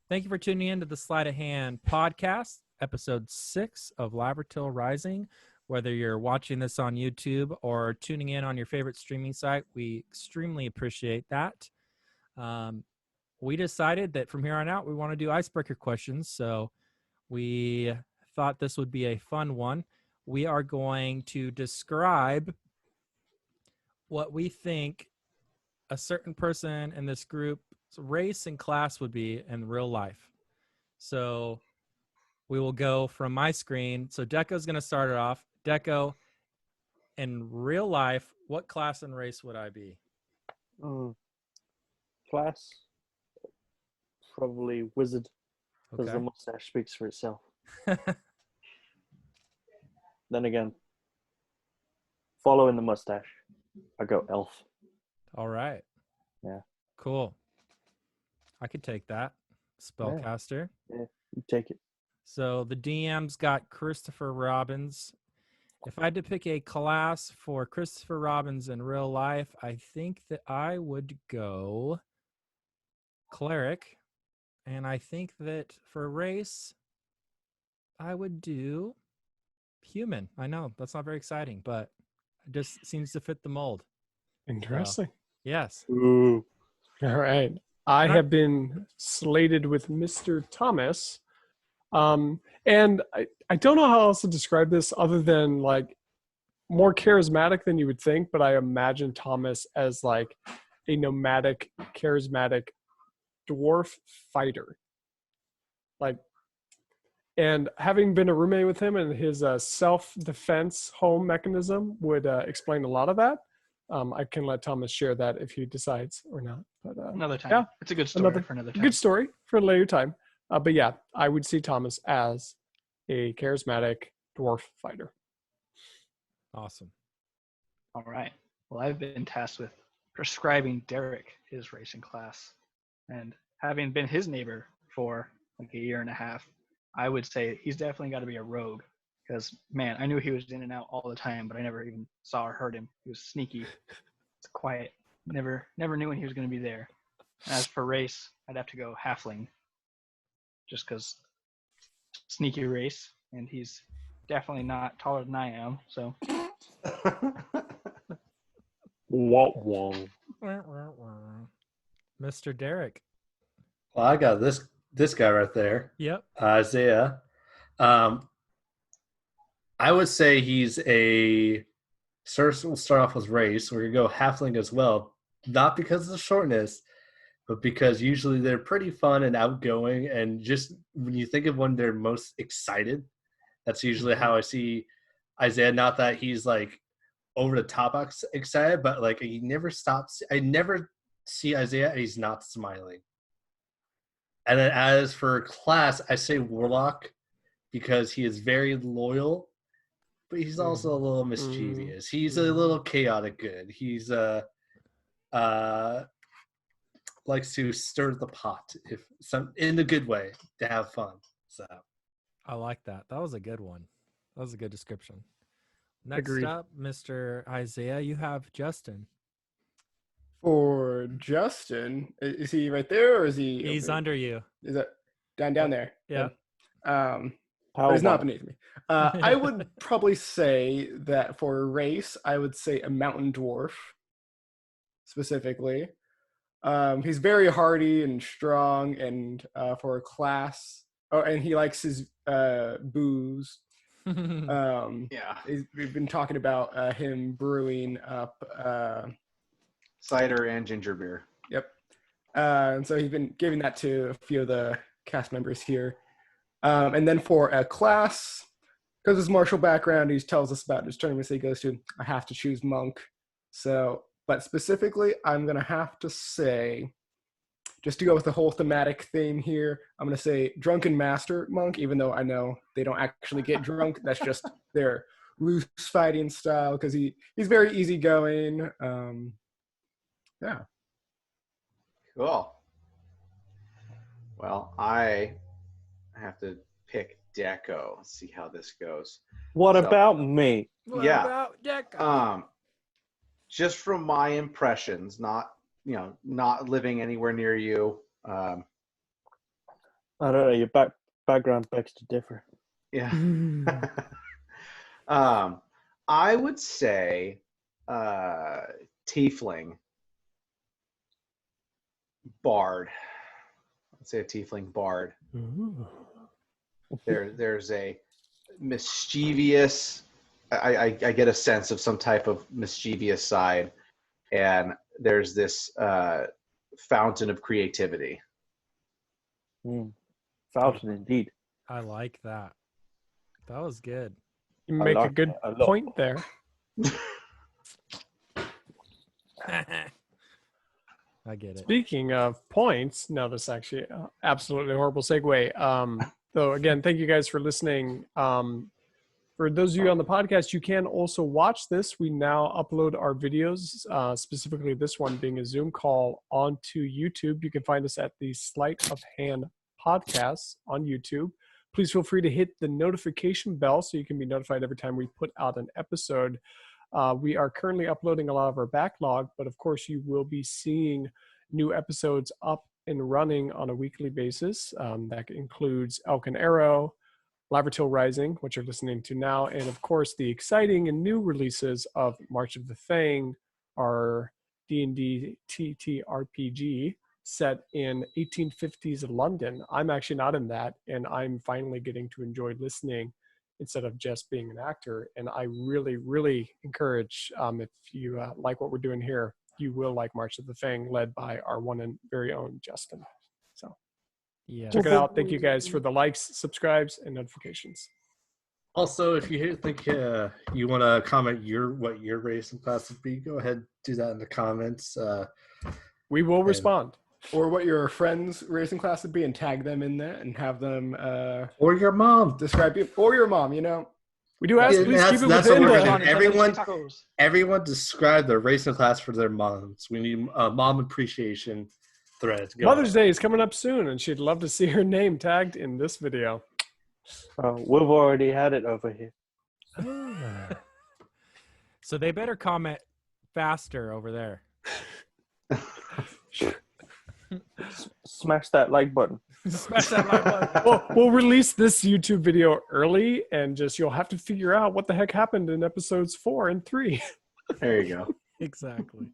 Thank you for tuning in to the Sleight of Hand podcast, episode 6 of Lavertill Rising. Whether you're watching this on YouTube or tuning in on your favorite streaming site, we extremely appreciate that. We decided that from here on out, we want to do icebreaker questions. So we thought this would be a fun one. We are going to describe what we think a certain person in this group race and class would be in real life. So we will go from my screen. So Deco's going to start it off. Deco, in real life, what class and race would I be? Class, probably wizard, because Okay. the mustache speaks for itself. Then again, following the mustache, I go elf. All right. Yeah. Cool. I could take that. Spellcaster. Yeah, you take it. So the DM's got Christopher Robbins. If I had to pick a class for Christopher Robbins in real life, I think that I would go cleric. And I think that for race, I would do human. I know that's not very exciting, but it just seems to fit the mold. Interesting. Yes. Ooh. All right. I And have been slated with Mr. Thomas. And I don't know how else to describe this other than like more charismatic than you would think, but I imagine Thomas as like a nomadic, charismatic dwarf fighter. Like, and having been a roommate with him and his self-defense home mechanism would explain a lot of that. I can let Thomas share that if he decides or not. But Another time. yeah, It's a good story for another time. good story for a later time. But yeah, I would see Thomas as a charismatic dwarf fighter. awesome. All right. Well, I've been tasked with prescribing Derek his racing class. And having been his neighbor for like a year and a half, I would say he's definitely got to be a rogue. Because, man, I knew he was in and out all the time, but I never even saw or heard him. He was sneaky. It's quiet. Never knew when he was going to be there. As for race, I'd have to go halfling. Just because sneaky race, and he's definitely not taller than I am. So Wah. Mr. Derek. Well, I got this guy right there, Yep. Isaiah. I would say he's a. We'll start off with race. We're gonna go halfling as well, not because of the shortness, but because usually they're pretty fun and outgoing, and just when you think of when they're most excited, that's usually how I see Isaiah. Not that he's like over the top excited, but like he never stops. I never see Isaiah and he's not smiling. And then as for class, I say warlock because he is very loyal, but he's also a little mischievous. He's a little chaotic good. He's likes to stir the pot in a good way to have fun. So I like that. That was a good one. That was a good description. Next Agreed. up, Mr. Isaiah, you have Justin. For Justin, is he right there or is he? He's under you. Is that down there? Yeah. But he's not beneath me. I would probably say that for a race, I would say a mountain dwarf, specifically. He's very hardy and strong, and for a class, and he likes his booze. Yeah. We've been talking about him brewing up Cider and ginger beer. Yep. And so he's been giving that to a few of the cast members here. And then for a class, because his martial background, he tells us about his tournaments he goes to, I have to choose monk. So, but specifically, I'm going to have to say, just to go with the whole thematic theme here, I'm going to say drunken master monk, even though I know they don't actually get drunk. That's just their loose fighting style, because he's very easygoing. Yeah. Cool. Well, I have to pick Deco. Let's see how this goes. What about me? What Yeah. about Deco? Just from my impressions, not living anywhere near you, I don't know. Your background begs to differ. Yeah. I would say tiefling bard. I'd say a tiefling bard. Ooh. There's a mischievous. I get a sense of some type of mischievous side, and there's this fountain of creativity. Fountain indeed. I like that. That was good. You make a like good that a lot. point there. I get it. Speaking of points, no, this is actually absolutely horrible segue. So again, thank you guys for listening. For those of you on the podcast, you can also watch this. We now upload our videos, specifically this one being a Zoom call, onto YouTube. You can find us at the Sleight of Hand podcast on YouTube. Please feel free to hit the notification bell so you can be notified every time we put out an episode. We are currently uploading a lot of our backlog, but of course you will be seeing new episodes up and running on a weekly basis. That includes Elk and Arrow, Lavertill Rising, which you're listening to now, and of course the exciting and new releases of March of the Fang, our D&D TTRPG set in 1850s London. I'm actually not in that, and I'm finally getting to enjoy listening instead of just being an actor. And I really, really encourage, if you like what we're doing here, you will like March of the Fang, led by our one and very own Justin. So Yeah. check it out. Thank you guys for the likes, subscribes, and notifications. Also, if you think you want to comment what your race and class would be, go ahead, do that in the comments. We will respond. Or what your friends' racing class would be, and tag them in there and have them Or your mom. describe you, or your mom, you know. We do ask, Yeah, please keep it that's within what we're the... gonna do. Everyone describe their racing class for their moms. We need a mom appreciation thread. Go Mother's ahead. Day is coming up soon, and she'd love to see her name tagged in this video. We've already had it over here. So they better comment faster over there. Smash that like button. Smash that like button. We'll release this YouTube video early, and you'll have to figure out what the heck happened in episodes 4 and 3. There you go. Exactly.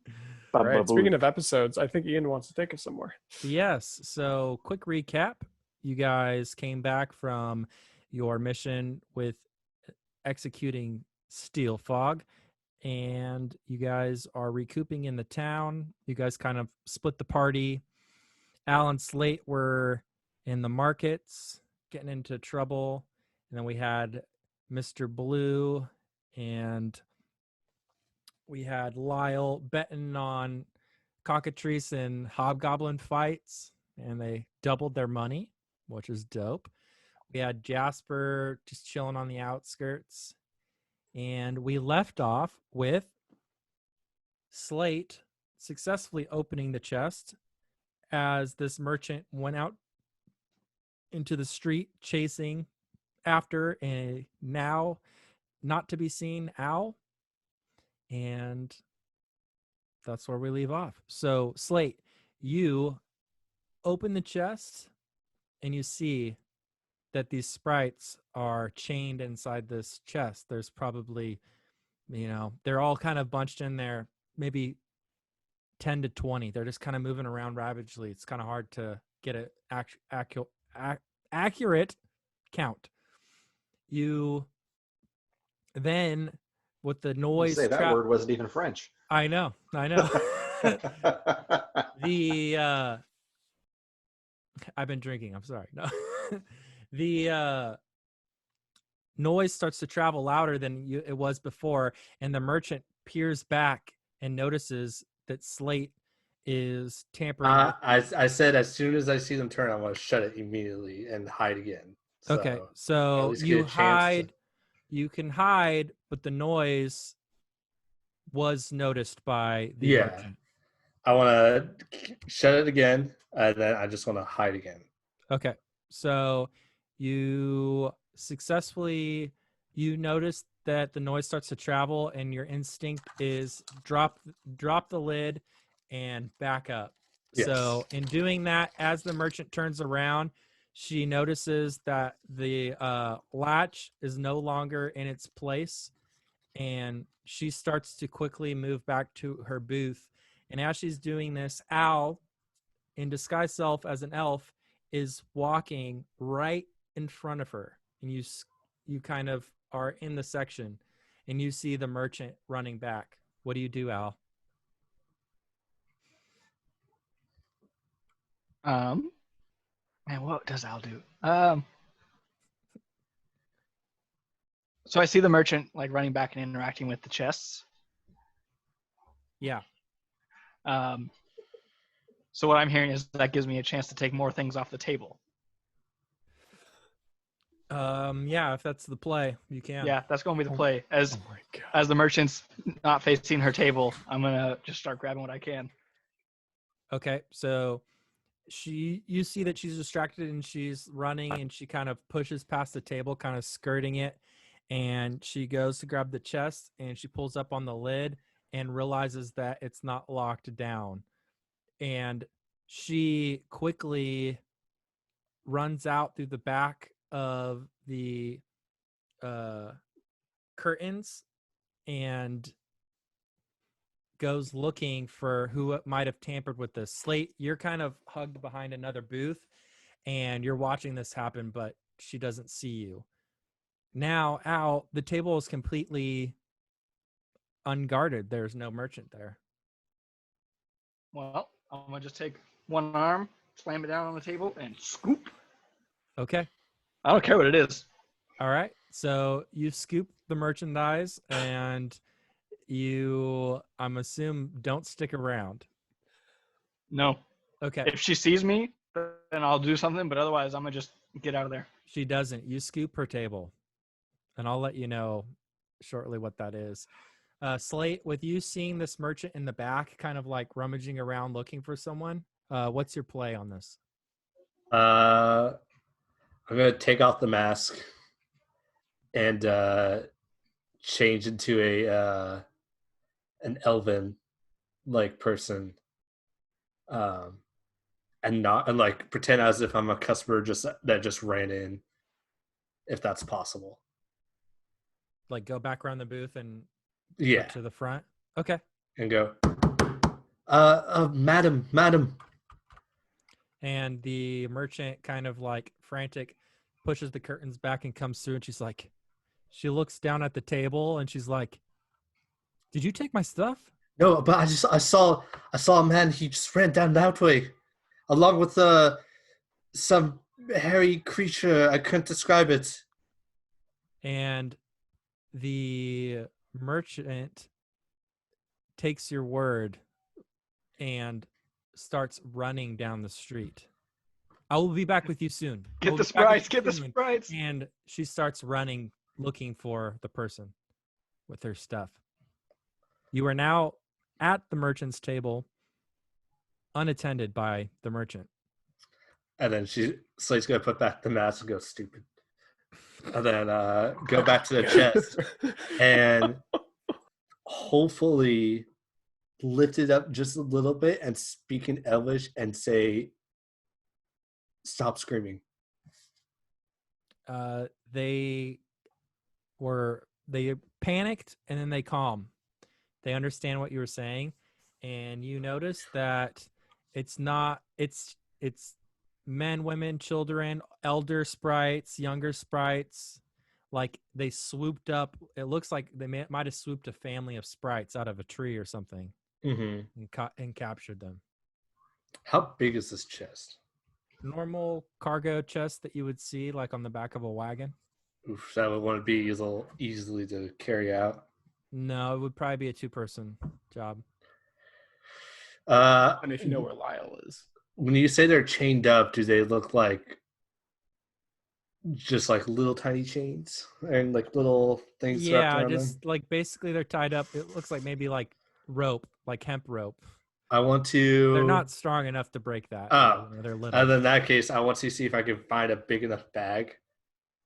All right. Speaking of episodes, I think Ian wants to take us somewhere. Yes. So quick recap. You guys came back from your mission with executing Steel Fog, and you guys are recouping in the town. You guys kind of split the party. Al and Sleight were in the markets, getting into trouble. And then we had Mr. Blue and we had Lyle betting on cockatrice and hobgoblin fights, and they doubled their money, which is dope. We had Jasper just chilling on the outskirts. And we left off with Sleight successfully opening the chest as this merchant went out into the street chasing after a now not to be seen owl. And that's where we leave off. So Sleight, you open the chest and you see that these sprites are chained inside this chest. There's probably, they're all kind of bunched in there, maybe 10 to 20. They're just kind of moving around ravagely. It's kind of hard to get an accurate count. You then, with the noise, Say that word wasn't even French. I know. I've been drinking. I'm sorry. No. The noise starts to travel louder than it was before, and the merchant peers back and notices that Sleight is tampering. I said as soon as I see them turn, I want to shut it immediately and hide again. Okay, so you hide. You can hide, but the noise was noticed by the merchant. I want to shut it again, and then I just want to hide again. Okay, so you successfully, notice that the noise starts to travel, and your instinct is drop the lid and back up. Yes. So in doing that, as the merchant turns around, She notices that the latch is no longer in its place, and she starts to quickly move back to her booth. And as she's doing this, Al, in disguise self as an elf, is walking right in front of her. And you kind of are in the section, and you see the merchant running back. What do you do, Al? Man, what does Al do? So I see the merchant like running back and interacting with the chests. Yeah. So what I'm hearing is that gives me a chance to take more things off the table. Yeah, if that's the play, you can. Yeah, that's going to be the play. As Oh my god. as the merchant's not facing her table, I'm gonna just start grabbing what I can. Okay, so you see that she's distracted and she's running, and she kind of pushes past the table, kind of skirting it, and she goes to grab the chest, and she pulls up on the lid and realizes that it's not locked down. And she quickly runs out through the back of the curtains and goes looking for who might have tampered with this. Sleight, you're kind of hugged behind another booth, and you're watching this happen, but she doesn't see you. Now, Al, the table is completely unguarded. There's no merchant there. Well, I'm gonna just take one arm, slam it down on the table, and scoop. Okay. I don't care what it is. All right. So you scoop the merchandise, and you, I'm assuming, don't stick around. No. Okay. If she sees me, then I'll do something. But otherwise, I'm gonna just get out of there. She doesn't. You scoop her table, and I'll let you know shortly what that is. Sleight, with you seeing this merchant in the back, kind of like rummaging around looking for someone, what's your play on this? I'm gonna take off the mask and change into a an elven like person, and like pretend as if I'm a customer that just ran in, if that's possible. Like go back around the booth and Yeah, to the front. Okay. and go, madam. And the merchant, kind of like frantic, pushes the curtains back and comes through, and she looks down at the table and she's like, "Did you take my stuff?" No, but I saw a man. He just ran down that way, along with some hairy creature. I couldn't describe it. And the merchant takes your word and starts running down the street. I will be back with you soon. I Get will the be back with sprites. you Get the soon." sprites. And she starts running, looking for the person with her stuff. You are now at the merchant's table, unattended by the merchant. And then Slate's gonna put back the mask and go stupid, and then go back to the chest and hopefully lift it up just a little bit and speak in Elvish and say, "Stop screaming." They panicked, and then they calm. They understand what you were saying, and you notice that it's men, women, children, elder sprites, younger sprites. Like they swooped up. It looks like they might have swooped a family of sprites out of a tree or something, Mm-hmm. and captured them. How big is this chest? Normal cargo chest that you would see like on the back of a wagon. Oof, that would want to be easily to carry out. No, it would probably be a 2-person job. And if you know where Lyle is. When you say they're chained up, do they look like just like little tiny chains and like little things wrapped Yeah, around just them? like basically they're tied up. It looks like maybe like rope, like hemp rope. I want to. They're not strong enough to break that. Oh, They're little. and then in that case, I want to see if I can find a big enough bag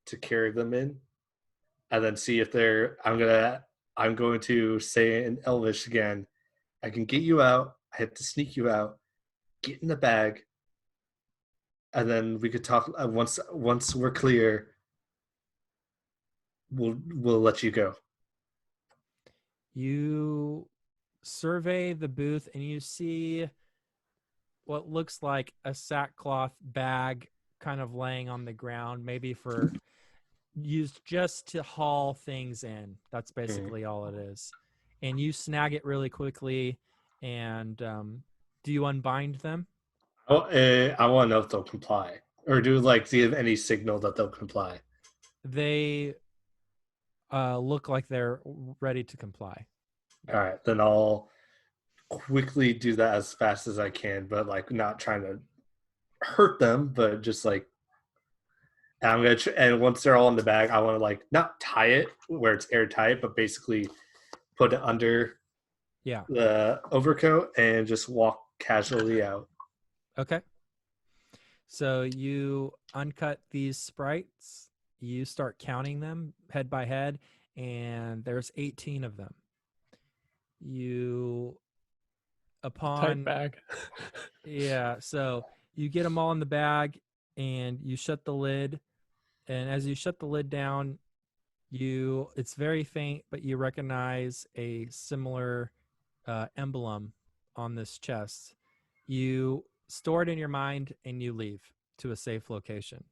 to carry them in, and then see if they're. I'm going to say in Elvish again. I can get you out. I have to sneak you out. Get in the bag, and then we could talk once we're clear. We'll let you go. You survey the booth and you see what looks like a sackcloth bag kind of laying on the ground, maybe for used just to haul things in. That's basically all it is. And you snag it really quickly. And do you unbind them? Oh, I want to know if they'll comply, or do you have any signal that they'll comply? They look like they're ready to comply. All right, then I'll quickly do that as fast as I can, but like not trying to hurt them, but just like I'm gonna. And once they're all in the bag, I want to like not tie it where it's airtight, but basically put it under the overcoat and just walk casually out. Okay. So you uncut these sprites. You start counting them head by head, and there's 18 of them. You Tight bag. Yeah, so you get them all in the bag and you shut the lid, and as you shut the lid down, it's very faint, but you recognize a similar emblem on this chest. You store it in your mind and you leave to a safe location.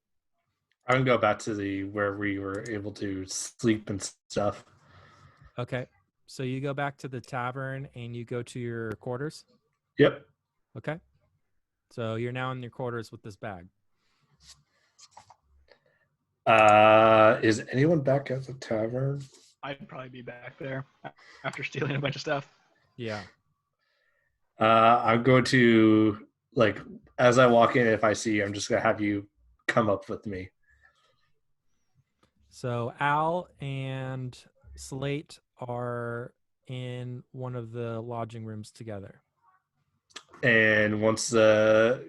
I'm gonna go back to where we were able to sleep and stuff. Okay, so you go back to the tavern and you go to your quarters. Yep. Okay, so you're now in your quarters with this bag. Is anyone back at the tavern? I'd probably be back there after stealing a bunch of stuff. Yeah. I'm going to, like, as I walk in, if I see you, I'm just going to have you come up with me. So Al and Sleight are in one of the lodging rooms together. And once they'll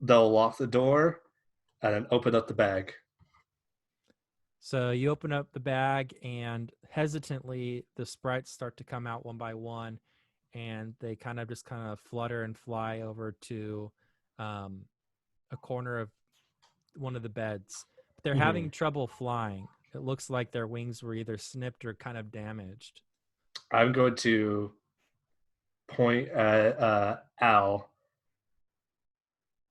lock the door and then open up the bag. So you open up the bag and hesitantly the sprites start to come out one by one, and they kind of flutter and fly over to a corner of one of the beds. They're having trouble flying. It looks like their wings were either snipped or kind of damaged. I'm going to point at Al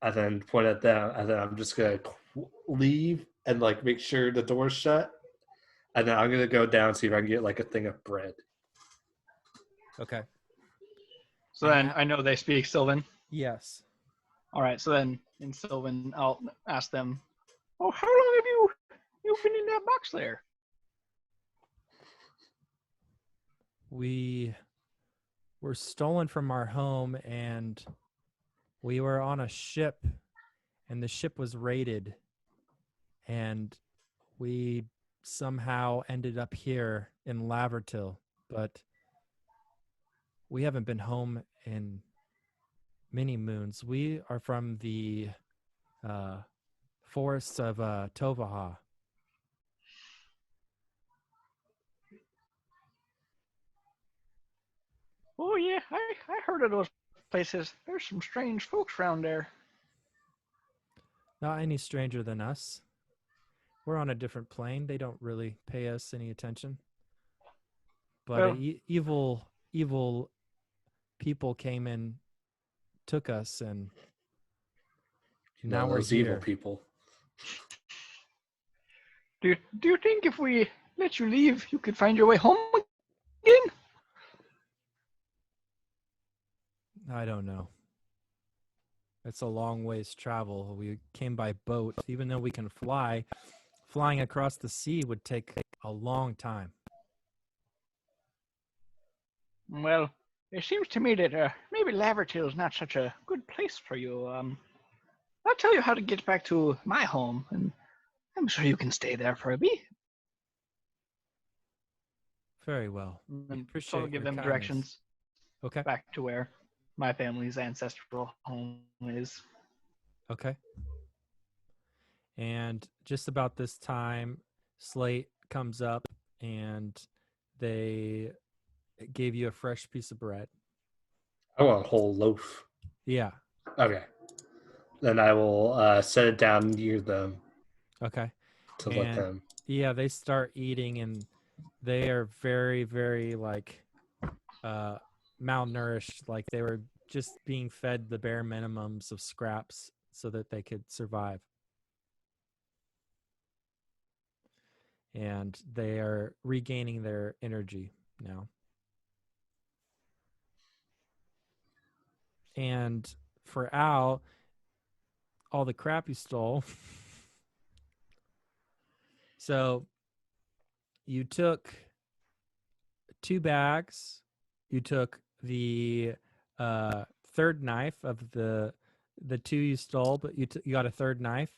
and then point at them, and then I'm just going to leave and like make sure the door's shut, and then I'm going to go down and see if I can get like a thing of bread. Okay. So then I know they speak Sylvan. Yes. All right. So then in Sylvan, I'll ask them, "Oh, how long have you been in that box there?" We were stolen from our home, and we were on a ship, and the ship was raided, and we somehow ended up here in Lavertill, but we haven't been home in many moons. We are from the forests of Tovaha. Oh yeah, I heard of those places. There's some strange folks around there. Not any stranger than us. We're on a different plane. They don't really pay us any attention. But Well, evil people came and took us, and now we're those here. evil people. Do you think if we let you leave, you could find your way home again? I don't know. It's a long ways travel. We came by boat. Even though we can fly, flying across the sea would take a long time. Well, it seems to me that maybe Lavertill is not such a good place for you. I'll tell you how to get back to my home, and I'm sure you can stay there for a bit. Very well. And Appreciate so I'll give your them kindness. directions Okay. back to where my family's ancestral home is. Okay. And just about this time, Sleight comes up and they gave you a fresh piece of bread. I want a whole loaf. Yeah. Okay. then I will set it down near them Okay. to let And them. yeah, they start eating, and they are very, very like malnourished. Like they were just being fed the bare minimums of scraps so that they could survive. And they are regaining their energy now. And for Al, all the crap you stole. So you took 2 bags. You took the third knife of the 2 you stole, but you got a third knife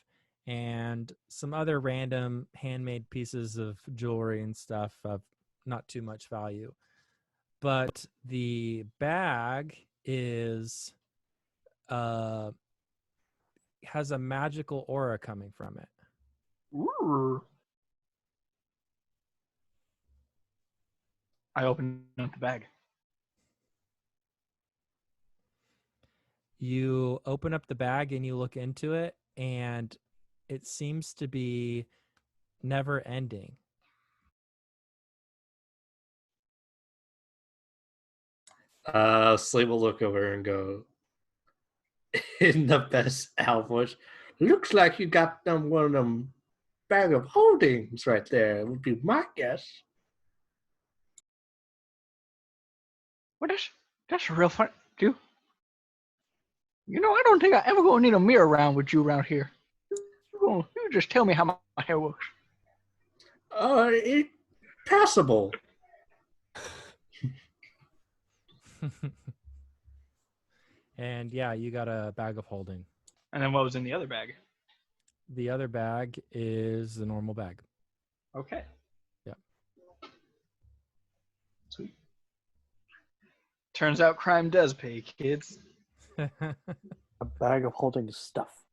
and some other random handmade pieces of jewelry and stuff of not too much value. But the bag is has a magical aura coming from it. Ooh. I open up the bag. You open up the bag and you look into it, and it seems to be never ending. Slate will look over and go, in the best Albush, looks like you got them one of them bag of holdings right there. Would be my guess. What is that's real fun, dude. You know, I don't think I ever gonna need a mirror around with you around here. You just tell me how my hair works. It passable. And yeah, you got a bag of holding. And then what was in the other bag? The other bag is the normal bag. Okay. Yeah. Sweet. Turns out crime does pay, kids. A bag of holding stuff.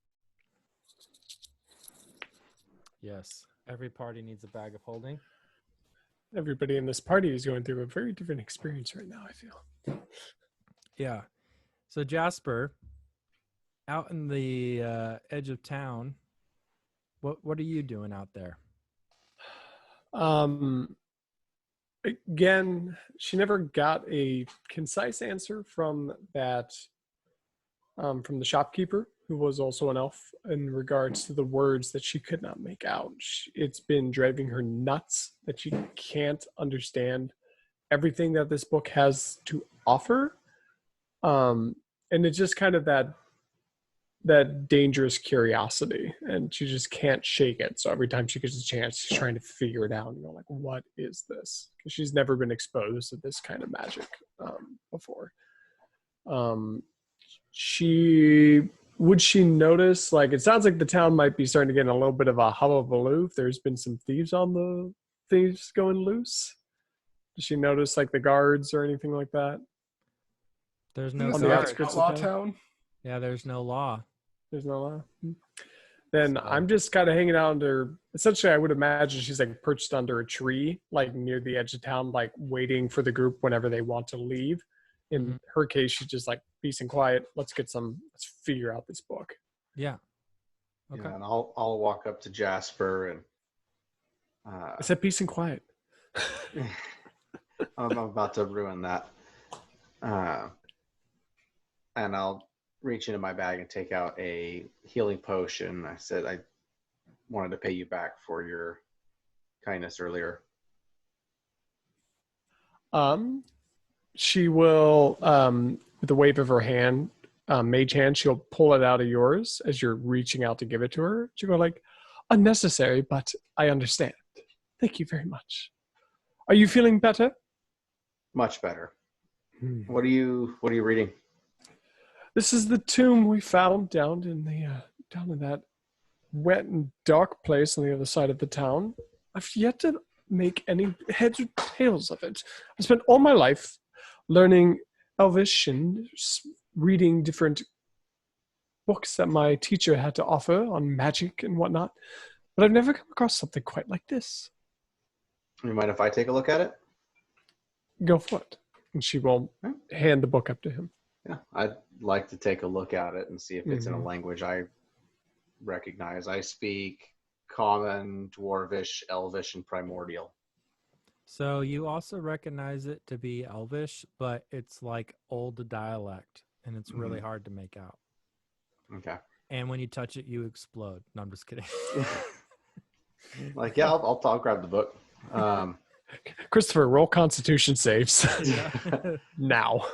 Yes. Every party needs a bag of holding. Everybody in this party is going through a very different experience right now, I feel. Yeah. So Jasper, out in the edge of town, what are you doing out there? Again, she never got a concise answer from that from the shopkeeper, who was also an elf, in regards to the words that she could not make out. It's been driving her nuts that she can't understand everything that this book has to offer. And it's just kind of that dangerous curiosity, and she just can't shake it. So every time she gets a chance, she's trying to figure it out. Like, what is this? Because she's never been exposed to this kind of magic before. Would she notice, like, it sounds like the town might be starting to get in a little bit of a hullabaloo. There's been some thieves going loose. Does she notice, like, the guards or anything like that? There's no On the guard. outskirts Outlaw of town. Yeah, there's no law. There's no law. Then So- I'm just kind of hanging out under. Essentially, I would imagine she's like perched under a tree, like near the edge of town, like waiting for the group whenever they want to leave. In her case, she's just like peace and quiet. Let's figure out this book. Yeah. Okay. Yeah, and I'll walk up to Jasper and I said peace and quiet. I'm about to ruin that. And I'll reach into my bag and take out a healing potion. I said I wanted to pay you back for your kindness earlier. She will, with a wave of her hand, mage hand, she'll pull it out of yours as you're reaching out to give it to her. She'll go like, unnecessary, but I understand. Thank you very much. Are you feeling better? Much better. What are you reading? This is the tomb we found down in that wet and dark place on the other side of the town. I've yet to make any heads or tails of it. I spent all my life learning Elvish and reading different books that my teacher had to offer on magic and whatnot, but I've never come across something quite like this. You mind if I take a look at it? Go for it. And she will hand the book up to him. Yeah, I'd like to take a look at it and see if it's in a Mhm. language I recognize. I speak Common, Dwarvish, Elvish, and Primordial. So you also recognize it to be Elvish, but it's like old dialect, and it's really hard to make out. Okay. And when you touch it, you explode. No, I'm just kidding. Like, yeah, I'll grab the book. Christopher, roll Constitution saves Yeah. now.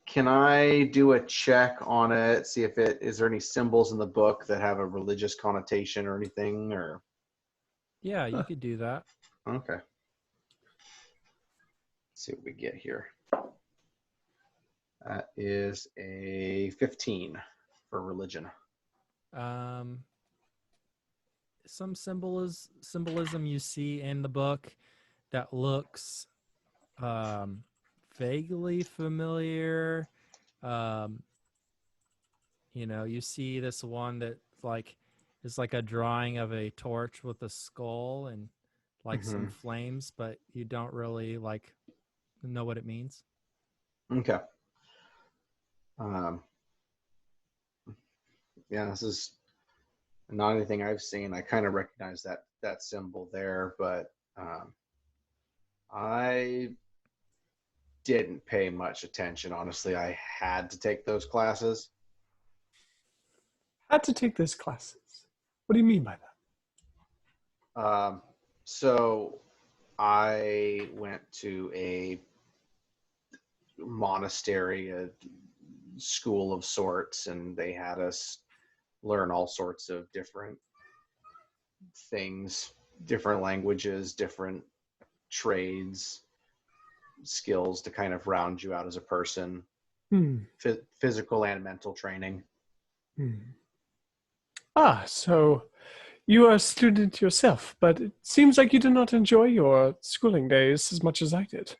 Can I do a check on it? See if is there any symbols in the book that have a religious connotation or anything? Or Yeah, you could do that. okay. Let's see what we get here. That is a 15 for religion. Some symbolism you see in the book that looks vaguely familiar. You see this one that is like a drawing of a torch with a skull and like some flames, but you don't really know what it means. Okay. Yeah, this is not anything I've seen. I kind of recognize that symbol there, but I didn't pay much attention. Honestly, I had to take those classes. Had to take those classes. What do you mean by that? So I went to a monastery, a school of sorts, and they had us learn all sorts of different things, different languages, different trades, skills to kind of round you out as a person. Physical and mental training. So you are a student yourself, but it seems like you did not enjoy your schooling days as much as I did.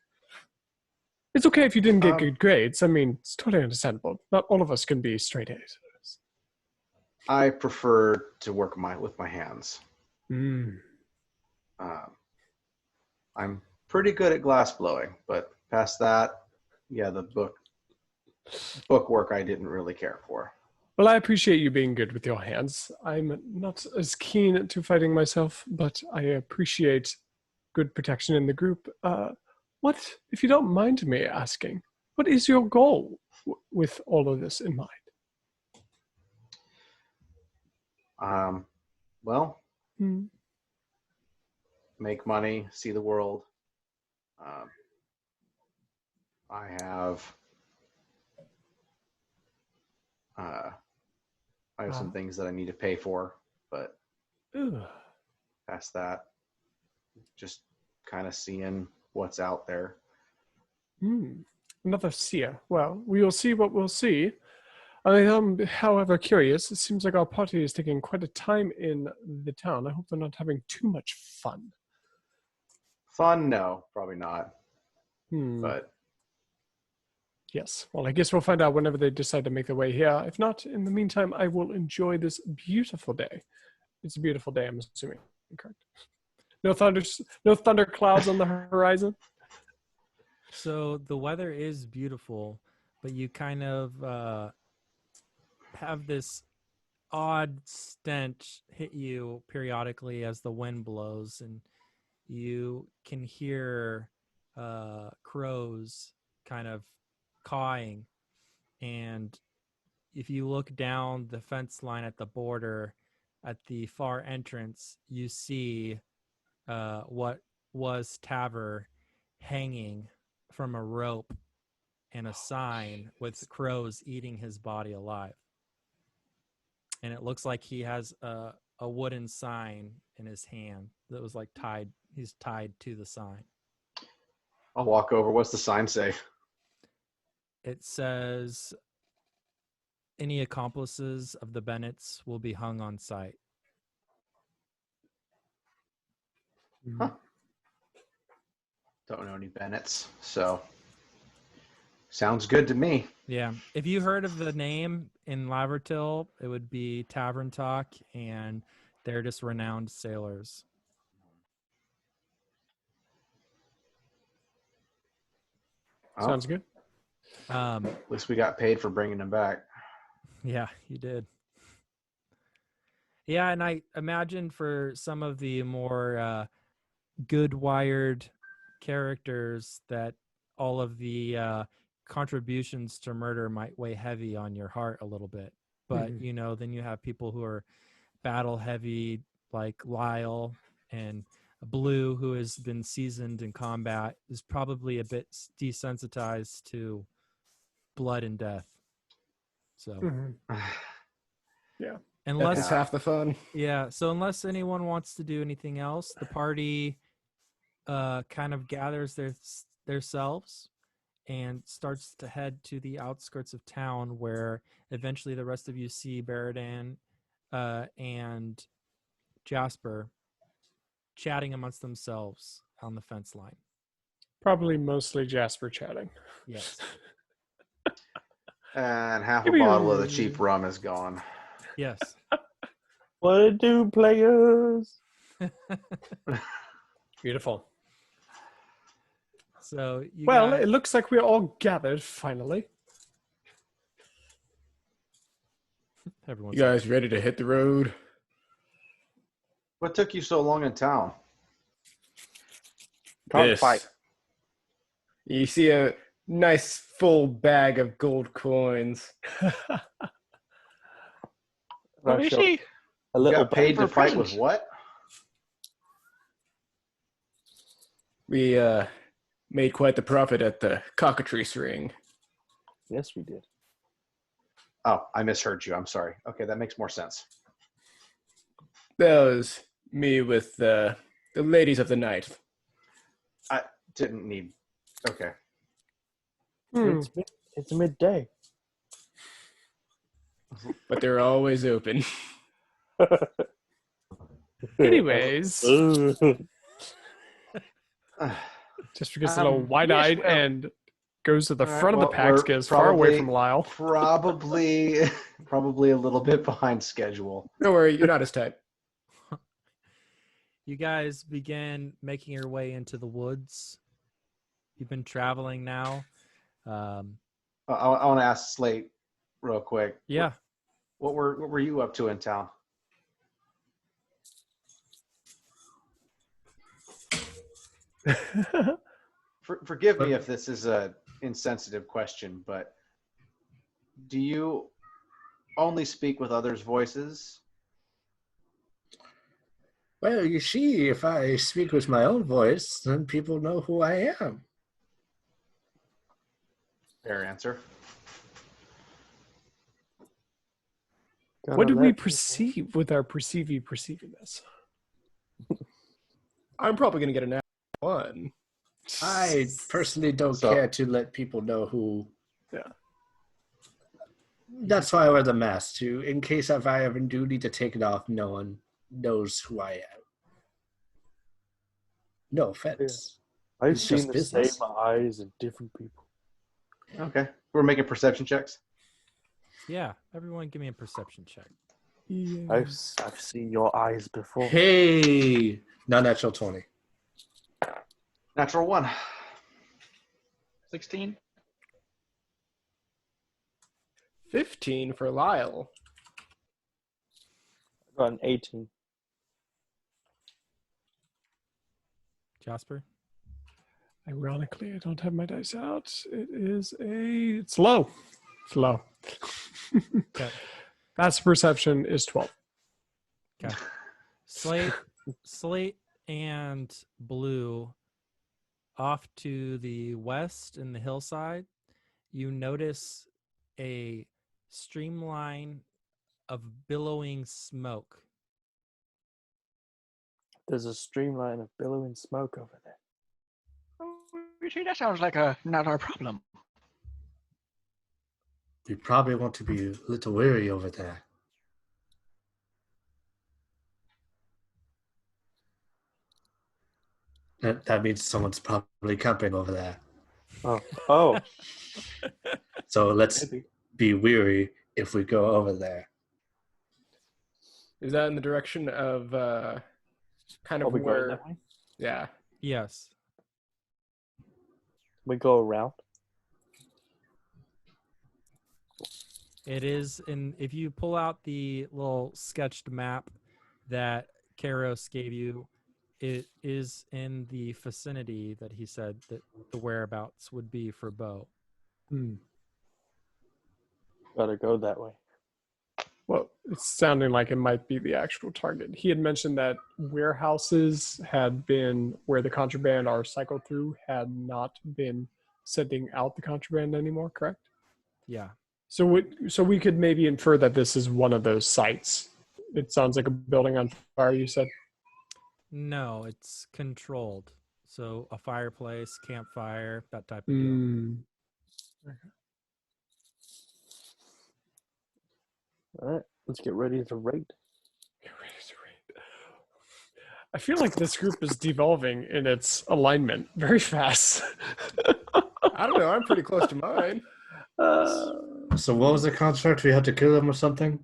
It's okay if you didn't get good grades. I mean, it's totally understandable. Not all of us can be straight A's. I prefer to work with my hands. I'm pretty good at glass blowing, but past that, yeah, the book work I didn't really care for. Well, I appreciate you being good with your hands. I'm not as keen to fighting myself, but I appreciate good protection in the group. What, if you don't mind me asking, what is your goal with all of this in mind? Well, make money, see the world. I have some things that I need to pay for, but past that, just kind of seeing what's out there. Another seer. Well, we will see what we'll see. I am, however, curious. It seems like our party is taking quite a time in the town. I hope they're not having too much fun. Fun? No, probably not. But yes. Well, I guess we'll find out whenever they decide to make their way here. If not, in the meantime, I will enjoy this beautiful day. It's a beautiful day, I'm assuming. Correct. No thunder clouds on the horizon. So the weather is beautiful, but you kind of have this odd stench hit you periodically as the wind blows, and you can hear crows kind of cawing. And if you look down the fence line at the border, at the far entrance, you see what was Taver hanging from a rope and a sign with crows eating his body alive. And it looks like he has a wooden sign in his hand that was tied. He's tied to the sign. I'll walk over. What's the sign say? It says, any accomplices of the Bennetts will be hung on sight. Huh. Don't know any Bennetts, so sounds good to me. Yeah. If you heard of the name in Lavertill, it would be Tavern Talk, and they're just renowned sailors. Oh, Sounds good. Um, at least we got paid for bringing him back. yeah, you did. Yeah, and I imagine for some of the more good-wired characters that all of the contributions to murder might weigh heavy on your heart a little bit. But, then you have people who are battle-heavy, like Lyle, and Blue, who has been seasoned in combat, is probably a bit desensitized to blood and death. So, Yeah. unless That's half the fun. Yeah, so unless anyone wants to do anything else, the party kind of gathers theirselves and starts to head to the outskirts of town, where eventually the rest of you see Baradan and Jasper chatting amongst themselves on the fence line. Probably mostly Jasper chatting. Yes. And half a Give me bottle a- of the cheap rum is gone. Yes. What it do, players? Beautiful. So you Well, guys, it looks like we're all gathered finally. everyone's You guys ready to hit the road? What took you so long in town? This. Fight. You see a nice full bag of gold coins. What is Show she? a You little got paid to for fight with presents. what? We made quite the profit at the cockatrice ring. Yes, we did. Oh, I misheard you. I'm sorry. Okay, that makes more sense. That was me with the ladies of the night. I didn't need. Okay. It's midday. But they're always open. Anyways, just because a little wide-eyed yes, well- and goes to the All right, front of well, the packs, we're gets far away from Lyle. Probably a little bit behind schedule. Don't worry, you're not his type. You guys begin making your way into the woods. You've been traveling now. I want to ask Slate real quick. Yeah. What were you up to in town? Forgive me if this is a insensitive question, but do you only speak with others' voices? Well, you see, if I speak with my own voice, then people know who I am. Fair answer. What do we perceive with our perceivingness? I'm probably going to get an one. I personally don't So- care to let people know who. Yeah. That's why I wear the mask, too. In case if I ever do need to take it off, no one knows who I am. No offense. I've It's just seen the business. same eyes in different people. Okay. We're making perception checks. Yeah. Everyone give me a perception check. I've seen your eyes before. Hey! Non-natural 20. Natural 1. 16. 15 for Lyle. I got an 18. Jasper? Ironically, I don't have my dice out. It's low. It's low. Okay. That's perception is 12. Okay. Slate and Blue off to the west in the hillside, you notice a streamline of billowing smoke. There's a streamline of billowing smoke over there. Oh, you see, that sounds like not our problem. We probably want to be a little wary over there. That means someone's probably camping over there. Oh, So let's maybe. be weary if we go over there. Is that in the direction of kind Are of we going where? that way? Yeah. Yes. We go around. It is if you pull out the little sketched map that Karos gave you, it is in the vicinity that he said that the whereabouts would be for Bo. Gotta go that way. Well, it's sounding like it might be the actual target. He had mentioned that warehouses had been where the contraband are cycled through had not been sending out the contraband anymore, correct? Yeah. So we could maybe infer that this is one of those sites. It sounds like a building on fire, you said? No, it's controlled. So a fireplace, campfire, that type of deal. Mm. All right, let's get ready to raid. I feel like this group is devolving in its alignment very fast. I don't know. I'm pretty close to mine. So what was the contract? We had to kill him or something?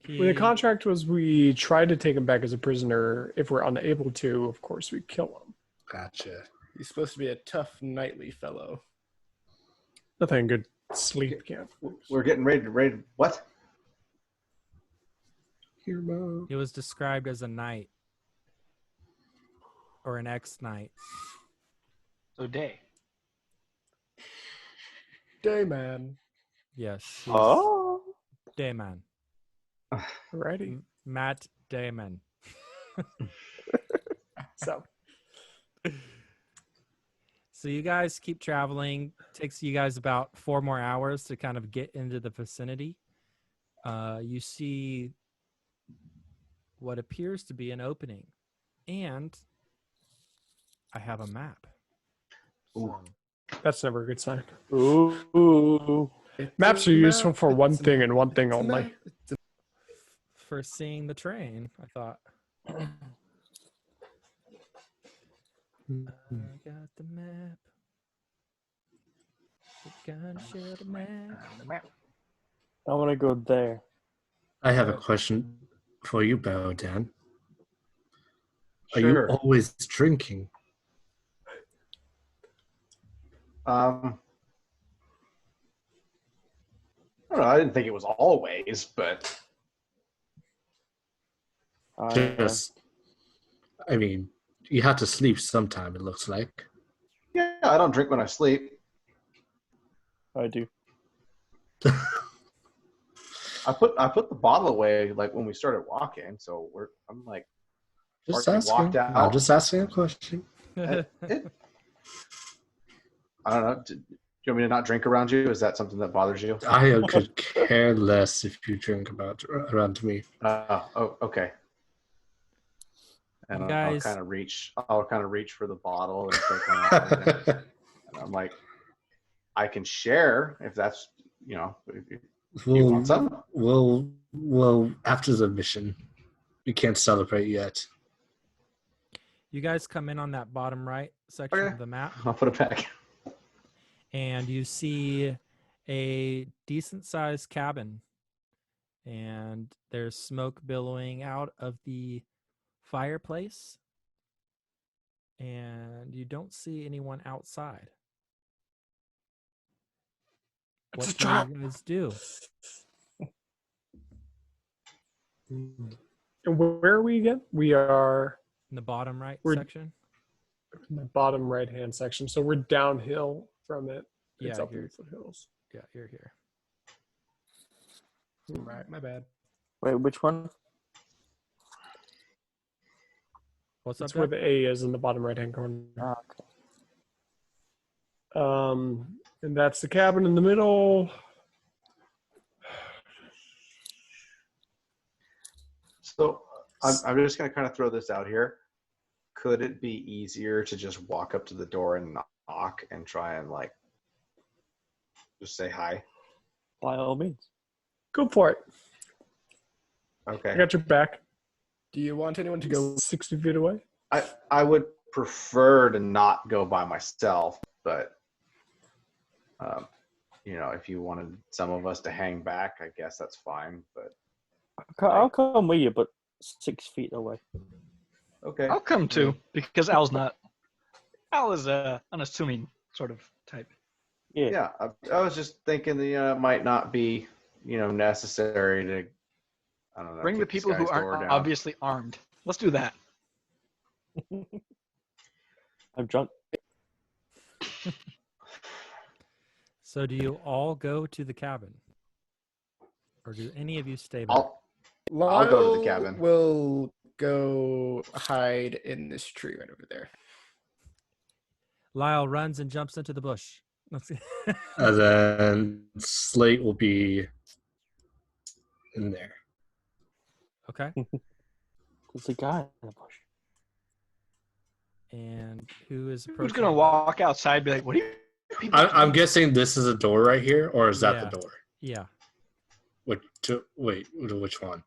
Well, the contract was we try to take him back as a prisoner. If we're unable to, of course, we kill him. Gotcha. He's supposed to be a tough, knightly fellow. Nothing good sleep camp. We're getting ready to raid. What? Hero. He was described as a knight or an ex-knight. So day. Dayman. Yes. he's Oh, Dayman. Alrighty. Matt Damon. So you guys keep traveling. Takes you guys about 4 more hours to kind of get into the vicinity. You see what appears to be an opening, and I have a map. Ooh. that's never a good sign. ooh. Maps are useful for one thing and one thing only. For seeing the train, I thought. I got the map. We're gonna share the map. I want to go there. I have a question for you, Bo Dan. Are Sure. you always drinking? I don't know. I didn't think it was always, but I mean, you have to sleep sometime, it looks like. yeah, I don't drink when I sleep. I do. I put the bottle away like when we started walking, so I'm like, Just Mark, you asking. walked out. I'm just asking a question. I don't know. Do you want me to not drink around you? Is that something that bothers you? I could care less if you drink around me. Oh, okay. And You I'll guys- kind of reach. I'll kind of reach for the bottle and take one out. And I'm like, I can share if that's if you want some. Well, after the mission, we can't celebrate yet. You guys come in on that bottom right section Okay. of the map, I'll put it back. and you see a decent-sized cabin, and there's smoke billowing out of the fireplace, and you don't see anyone outside. It's What a do trap. you guys do? And where are we again? We are In the bottom right We're- section? in the bottom right-hand section. So we're downhill from it. It's Yeah, up in you're, the foothills. yeah, you're here. Right, my bad. Wait, which one? What's That's up, where Deb? the A is in the bottom right-hand corner. Ah, okay. And that's the cabin in the middle. So I'm just going to kind of throw this out here. Could it be easier to just walk up to the door and knock and try and like just say hi? By all means. Go for it. I Okay. got your back. Do you want anyone to go? 60 feet away. I would prefer to not go by myself, but if you wanted some of us to hang back, I guess that's fine. But I'll come with you, but 6 feet away. okay. I'll come too because Al is an unassuming sort of type. Yeah, I was just thinking that it might not be necessary to I don't know Bring the kick this people who guy's aren't door down. obviously armed. Let's do that. I'm drunk. So do you all go to the cabin? Or do any of you stay there? I'll go to the Lyle cabin. will go hide in this tree right over there. Lyle runs and jumps into the bush. And then Sleight will be in there. Okay. There's a guy in the bush. And who is Who's approaching? gonna walk outside and be like, "What are you people I'm doing?" guessing this is a door right here, or is that Yeah. the door? Yeah. Which one?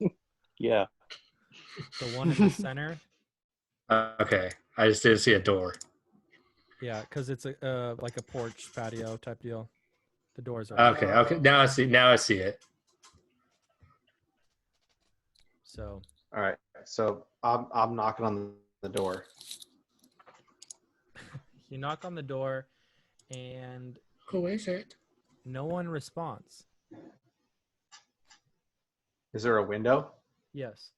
The Yeah. one in the center. Okay, I just didn't see a door. Yeah, because it's a like a porch patio type deal. The doors are Okay. Now I see it. so All right, so I'm knocking on the door. you knock on the door and Who is it? no one responds. Is there a window? Yes.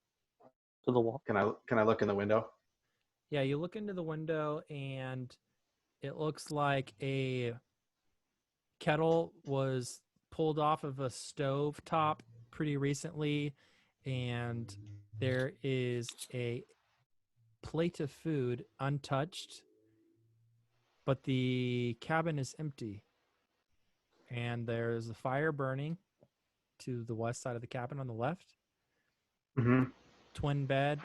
To the wall. Can I look in the window? Yeah, you look into the window and it looks like a kettle was pulled off of a stove top pretty recently, and there is a plate of food untouched, but the cabin is empty. And there's a fire burning to the west side of the cabin on the left. Mm-hmm. Twin bed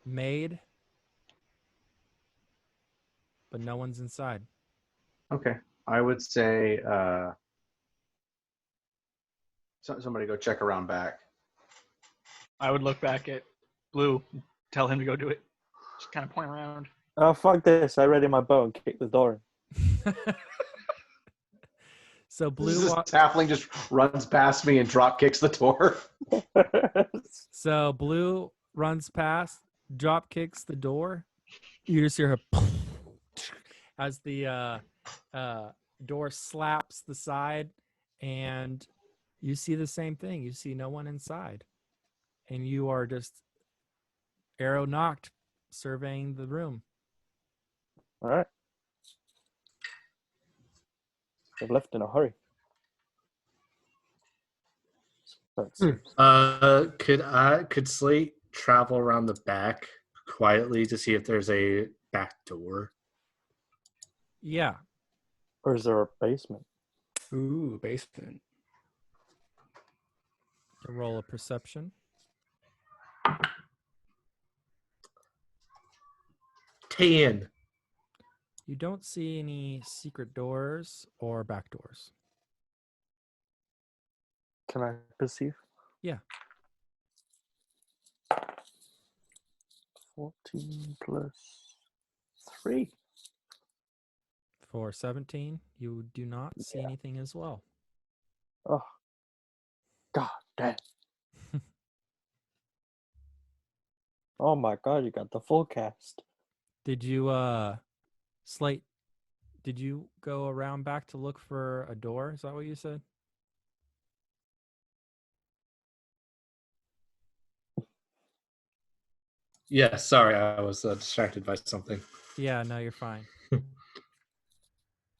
made, but no one's inside. Okay, I would say somebody go check around back. I would look back at Blue, tell him to go do it. Just kind of point around. Oh, fuck this. I ready my bow and kick the door in. So Blue This halfling just runs past me and drop kicks the door. So Blue runs past, drop kicks the door. You just hear her as the door slaps the side, and you see the same thing. You see no one inside, and you are just arrow knocked, surveying the room. All right. They've left in a hurry. So it seems. Could Slate travel around the back quietly to see if there's a back door? Yeah. Or is there a basement? Ooh, basement. You roll a perception. 10. You don't see any secret doors or back doors. Can I perceive? Yeah. 14 plus 3. For 17, you do not see anything as well. Oh. God damn. Oh my god, you got the full cast. Did you, Slate, did you go around back to look for a door? Is that what you said? Yeah, sorry, I was distracted by something. Yeah, no, you're fine.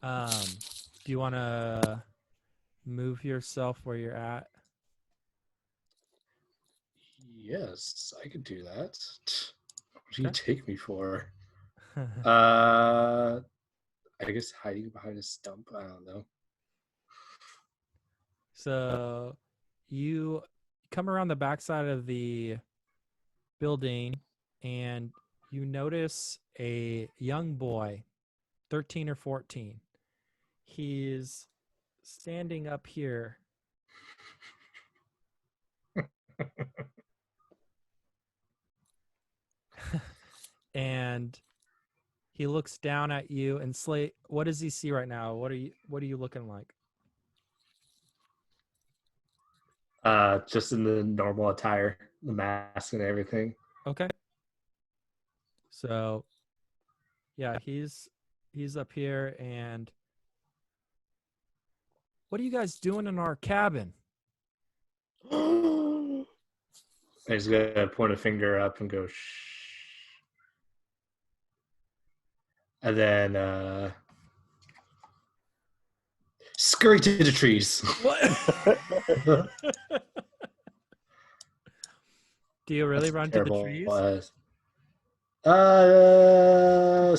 Do you want to move yourself where you're at? Yes, I could do that. What do you Okay. take me for? I guess hiding behind a stump. I don't know. So you come around the backside of the building and you notice a young boy, 13 or 14. He's standing up here. And he looks down at you and Slate, what does he see right now? What are you looking like? Just in the normal attire, the mask and everything. Okay. So yeah, he's up here and What are you guys doing in our cabin? He's gonna point a finger up and go shh. And then scurry to the trees. What? Do you really run to the trees?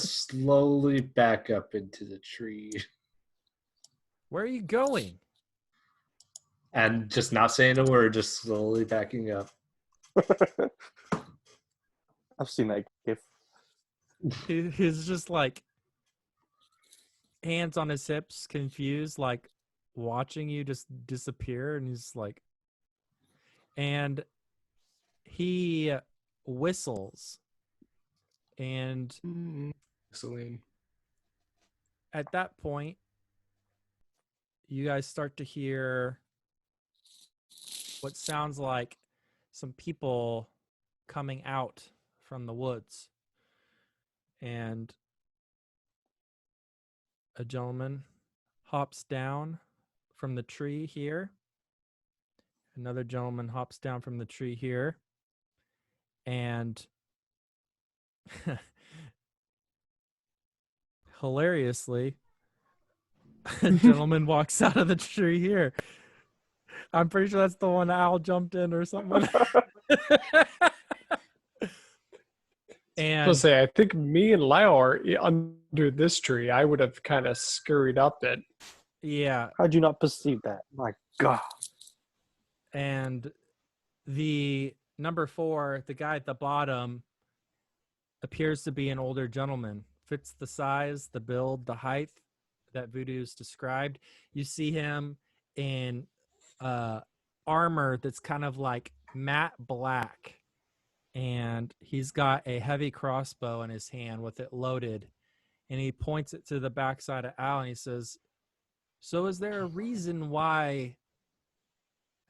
Slowly back up into the tree. Where are you going? And just not saying a word, just slowly backing up. I've seen that gif. He's just like hands on his hips, confused, like watching you just disappear. And he's like, and he whistles. And Celine. at that point, you guys start to hear what sounds like some people coming out from the woods. And a gentleman hops down from the tree here. Another gentleman hops down from the tree here. And hilariously, a gentleman walks out of the tree here. I'm pretty sure that's the one Al jumped in or something. And I think me and Lyle are under this tree. I would have kind of scurried up it. yeah, How'd you not perceive that? My God. and the number 4, the guy at the bottom, appears to be an older gentleman. Fits the size, the build, the height that Voodoo's described. You see him in armor that's kind of like matte black. And he's got a heavy crossbow in his hand with it loaded. And he points it to the backside of Al and he says, "So is there a reason why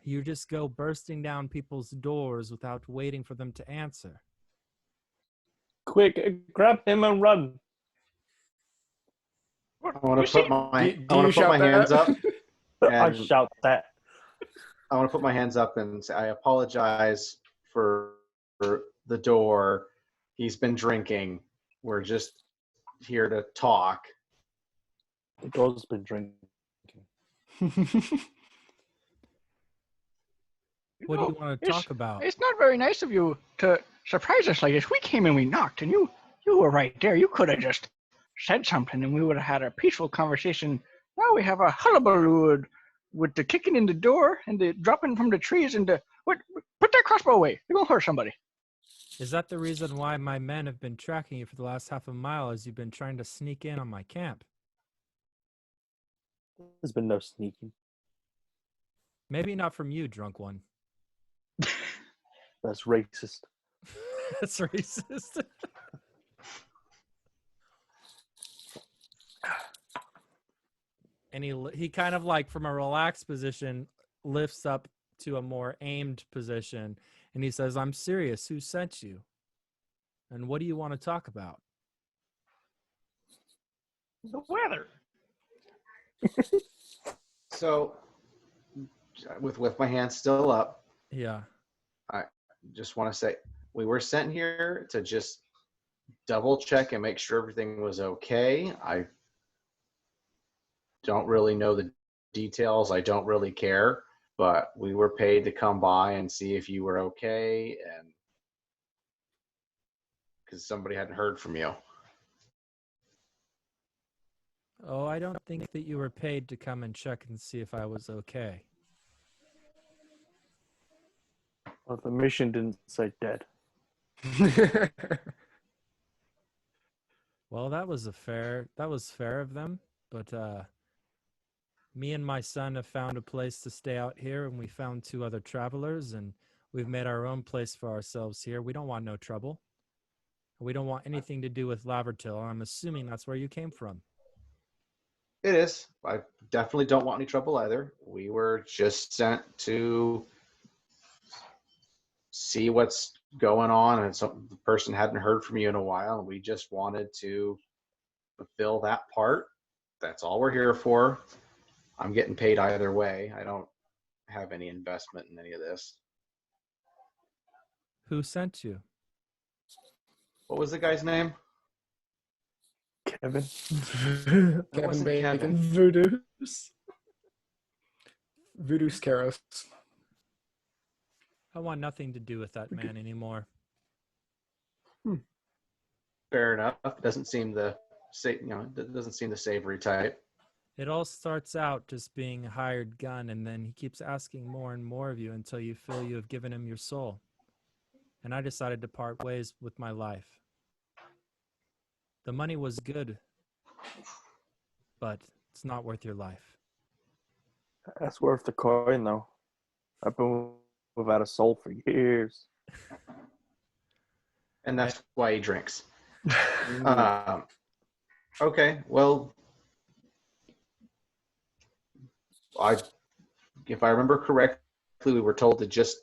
you just go bursting down people's doors without waiting for them to answer?" Quick, grab him and run. I want to put my Do you shout hands that? up. I And shout that. I want to put my hands up and say, I apologize for the door. He's been drinking. We're just here to talk. The dog's been drinking. What do you want to talk about? It's not very nice of you to surprise us like this. We came and we knocked, and you were right there. You could have just said something, and we would have had a peaceful conversation. Now we have a hullabaloo with the kicking in the door and the dropping from the trees and the what? Put that crossbow away. You're gonna hurt somebody. Is that the reason why my men have been tracking you for the last half a mile as you've been trying to sneak in on my camp? There's been no sneaking. Maybe not from you, drunk one. That's racist. That's racist. And he kind of like from a relaxed position lifts up to a more aimed position. And he says, "I'm serious. Who sent you? And what do you want to talk about?" The weather. So, with my hands still up, Yeah. I just want to say we were sent here to just double check and make sure everything was okay. I don't really know the details. I don't really care, but we were paid to come by and see if you were okay, and because somebody hadn't heard from you. Oh, I don't think that you were paid to come and check and see if I was okay. Well, the mission didn't say dead. Well, that was fair of them, but me and my son have found a place to stay out here, and we found 2 other travelers, and we've made our own place for ourselves here. We don't want no trouble. We don't want anything to do with Lavertill. I'm assuming that's where you came from. It is. I definitely don't want any trouble either. We were just sent to see what's going on, and the person hadn't heard from you in a while, and we just wanted to fulfill that part. That's all we're here for. I'm getting paid either way. I don't have any investment in any of this. Who sent you? What was the guy's name? Kevin. It Kevin wasn't Bacon. Kevin. Voodoos. Voodoo's Caros. I want nothing to do with that man anymore. Fair enough. Doesn't seem the doesn't seem the savory type. It all starts out just being a hired gun, and then he keeps asking more and more of you until you feel you have given him your soul. And I decided to part ways with my life. The money was good, but it's not worth your life. That's worth the coin, though. I've been without a soul for years. And that's why he drinks. Okay, well, if I remember correctly, we were told to just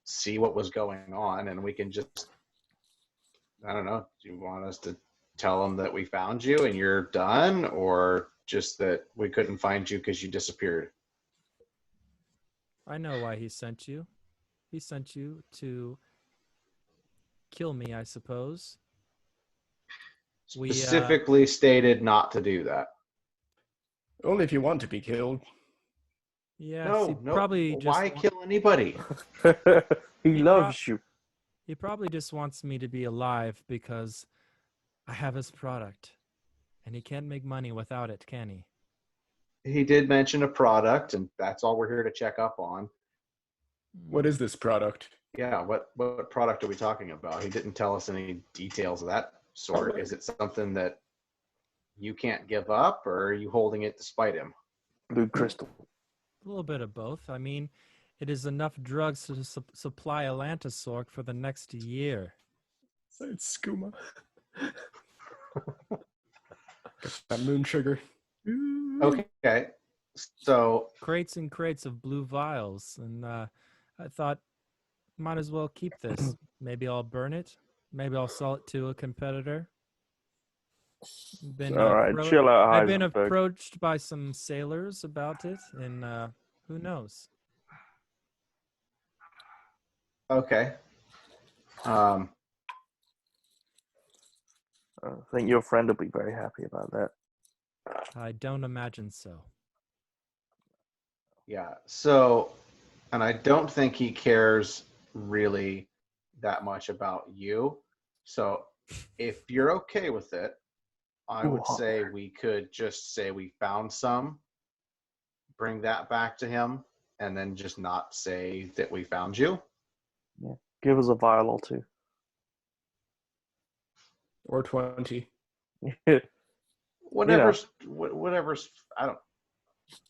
see what was going on, and we can just, I don't know, do you want us to tell them that we found you and you're done, or just that we couldn't find you because you disappeared? I know why he sent you. He sent you to kill me, I suppose. Specifically stated not to do that. Only if you want to be killed. Yeah, he No. probably just Why kill anybody? He loves you. He probably just wants me to be alive because I have his product, and he can't make money without it, can he? He did mention a product, and that's all we're here to check up on. What is this product? Yeah, what product are we talking about? He didn't tell us any details of that sort. Is it something that you can't give up, or are you holding it despite him? Blue crystal. A little bit of both. I mean, it is enough drugs to supply Atlantasorke for the next year. So it's skooma. That moon sugar. Okay, so Crates and crates of blue vials, and I thought, might as well keep this. Maybe I'll burn it. Maybe I'll sell it to a competitor. All right, chill out, I've been Heisenberg. approached by some sailors about it, and who knows? okay. I think your friend will be very happy about that. I don't imagine so. Yeah, so, and I don't think he cares really that much about you. So if you're okay with it, I would say we could just say we found some, bring that back to him, and then just not say that we found you. Yeah. Give us a vial or two. Or 20. Whatever's, I don't,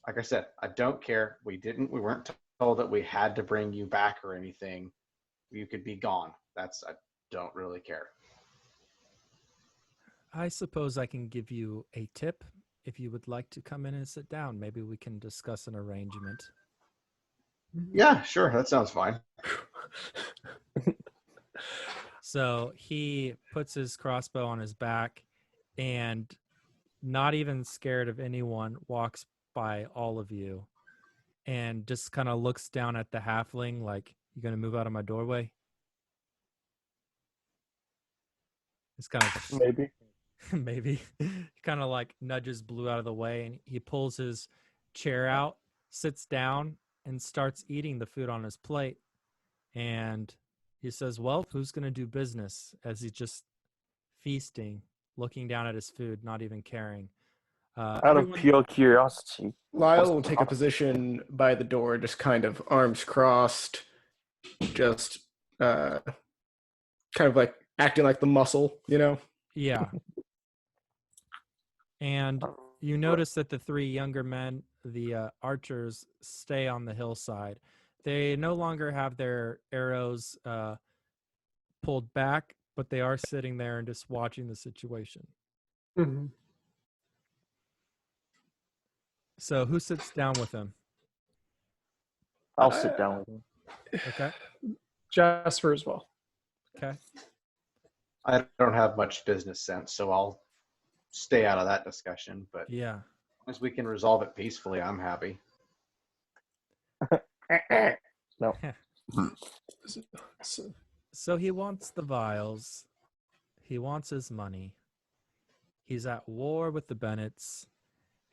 like I said, I don't care. We weren't told that we had to bring you back or anything. You could be gone. I don't really care. I suppose I can give you a tip if you would like to come in and sit down. Maybe we can discuss an arrangement. Yeah, sure. That sounds fine. So he puts his crossbow on his back and, not even scared of anyone, walks by all of you and just kind of looks down at the halfling like, you going to move out of my doorway? It's kind of Maybe. maybe. Kind of like nudges Blue out of the way, and he pulls his chair out, sits down, and starts eating the food on his plate. And he says, well, who's going to do business? As he's just feasting, looking down at his food, not even caring. Out of pure curiosity. Lyle will take a position by the door, just kind of arms crossed, just kind of like acting like the muscle, you know? Yeah. And you notice that the three younger men, the archers, stay on the hillside. They no longer have their arrows pulled back, but they are sitting there and just watching the situation. Mm-hmm. So who sits down with him? I'll sit down with him. Okay. Jasper as well. Okay. I don't have much business sense, so I'll stay out of that discussion. But Yeah. as we can resolve it peacefully, I'm happy. No. So, So he wants the vials. He wants his money. He's at war with the Bennets,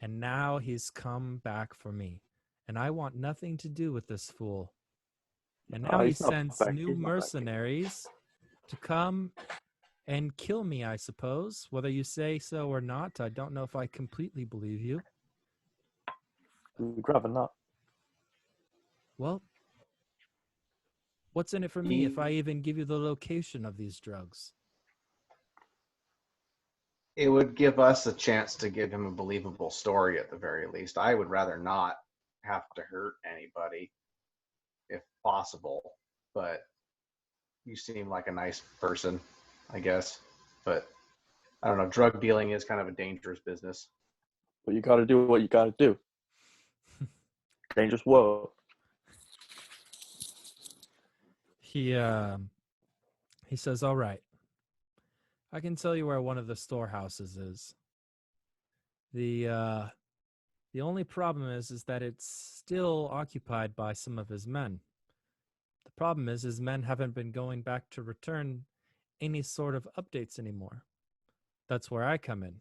and now he's come back for me. And I want nothing to do with this fool. And now he He's not sends back. new He's not back. mercenaries to come and kill me, I suppose. Whether you say so or not, I don't know if I completely believe you. We'd rather not. Well, what's in it for me if I even give you the location of these drugs? It would give us a chance to give him a believable story at the very least. I would rather not have to hurt anybody if possible, but you seem like a nice person, I guess. But I don't know, drug dealing is kind of a dangerous business. But you got to do what you got to do. Dangerous world. He says, "All right. I can tell you where one of the storehouses is. The only problem is that it's still occupied by some of his men. The problem is his men haven't been going back to return any sort of updates anymore. That's where I come in.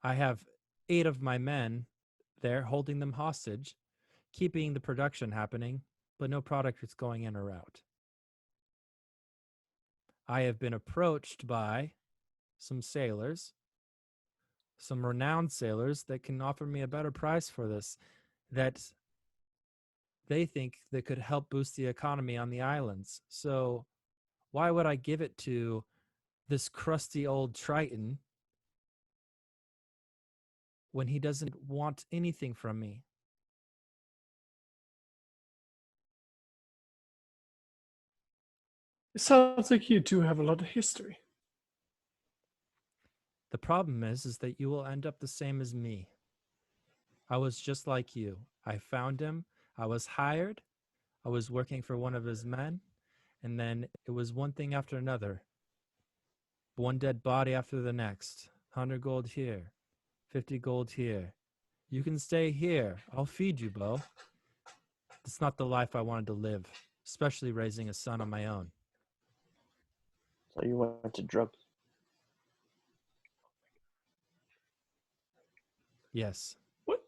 I have 8 of my men there holding them hostage, keeping the production happening, but no product is going in or out. I have been approached by some sailors, some renowned sailors that can offer me a better price for this, that they think that could help boost the economy on the islands. So why would I give it to this crusty old Triton when he doesn't want anything from me? it sounds like you do have a lot of history. The problem is that you will end up the same as me. I was just like you. I found him. I was hired. I was working for one of his men. And then it was one thing after another. One dead body after the next. 100 gold here. 50 gold here. You can stay here. I'll feed you, Bo. It's not the life I wanted to live, especially raising a son on my own. So you went to drugs. Yes. What?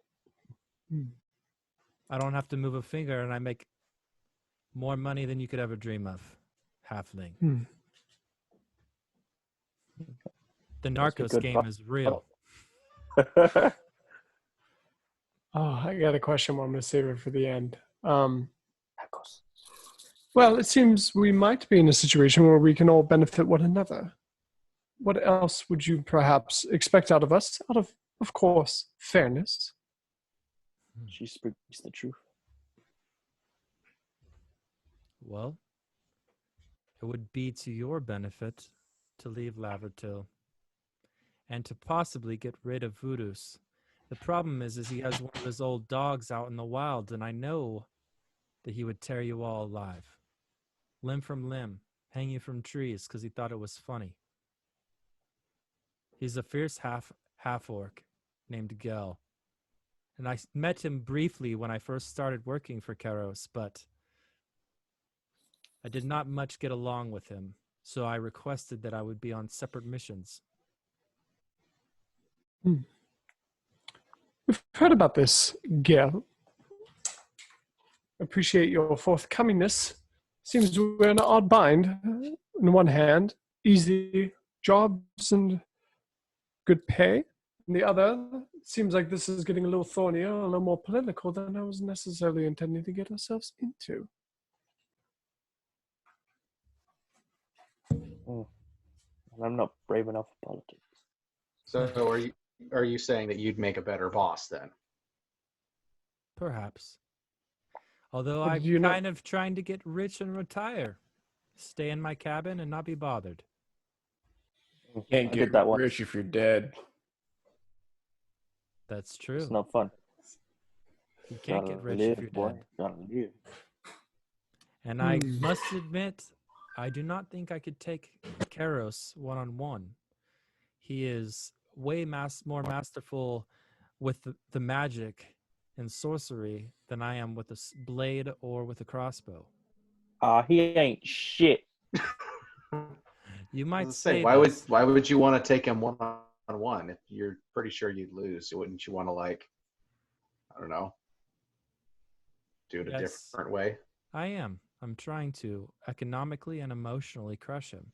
I don't have to move a finger, and I make more money than you could ever dream of. Halfling. The Narcos good game pro- is real. Oh, I got a question, but I'm going to save it for the end. Tacos. Well, it seems we might be in a situation where we can all benefit one another. What else would you perhaps expect out of us? Out of course, fairness. She speaks the truth. Well, it would be to your benefit to leave Lavertill and to possibly get rid of Voodoo's. The problem is he has one of his old dogs out in the wild, and I know that he would tear you all alive. Limb from limb, hang you from trees because he thought it was funny. He's a fierce half-orc named Gel. And I met him briefly when I first started working for Keros, but I did not much get along with him, so I requested that I would be on separate missions. We've heard about this, Gel. Appreciate your forthcomingness. Seems we're in an odd bind. On one hand, easy jobs and good pay. On the other, it seems like this is getting a little thornier, a little more political than I was necessarily intending to get ourselves into. And I'm not brave enough for politics. So are you saying that you'd make a better boss then? Perhaps. Although But I'm you know- kind of trying to get rich and retire. Stay in my cabin and not be bothered. You can't I get did that once. rich if you're dead. That's true. It's not fun. You can't get Gotta rich live, if you're boy. dead. Gotta live. And I must admit, I do not think I could take Keros one-on-one. He is way more masterful with the magic and sorcery than I am with a blade or with a crossbow. He ain't shit. You I might was say gonna this. why would you want to take him one on one if you're pretty sure you'd lose? Wouldn't you want to, like, I don't know, do it a Yes. different way? I am. I'm trying to economically and emotionally crush him.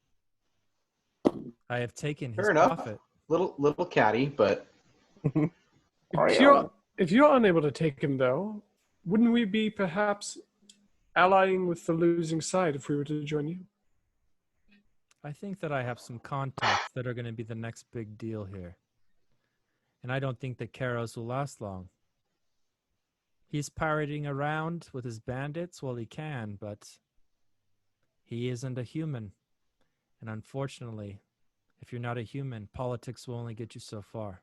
I have taken his Fair enough. profit. Little catty, but If you're unable to take him, though, wouldn't we be perhaps allying with the losing side if we were to join you? I think that I have some contacts that are going to be the next big deal here. And I don't think that Karos will last long. He's pirating around with his bandits while he can, but he isn't a human. And unfortunately, if you're not a human, politics will only get you so far.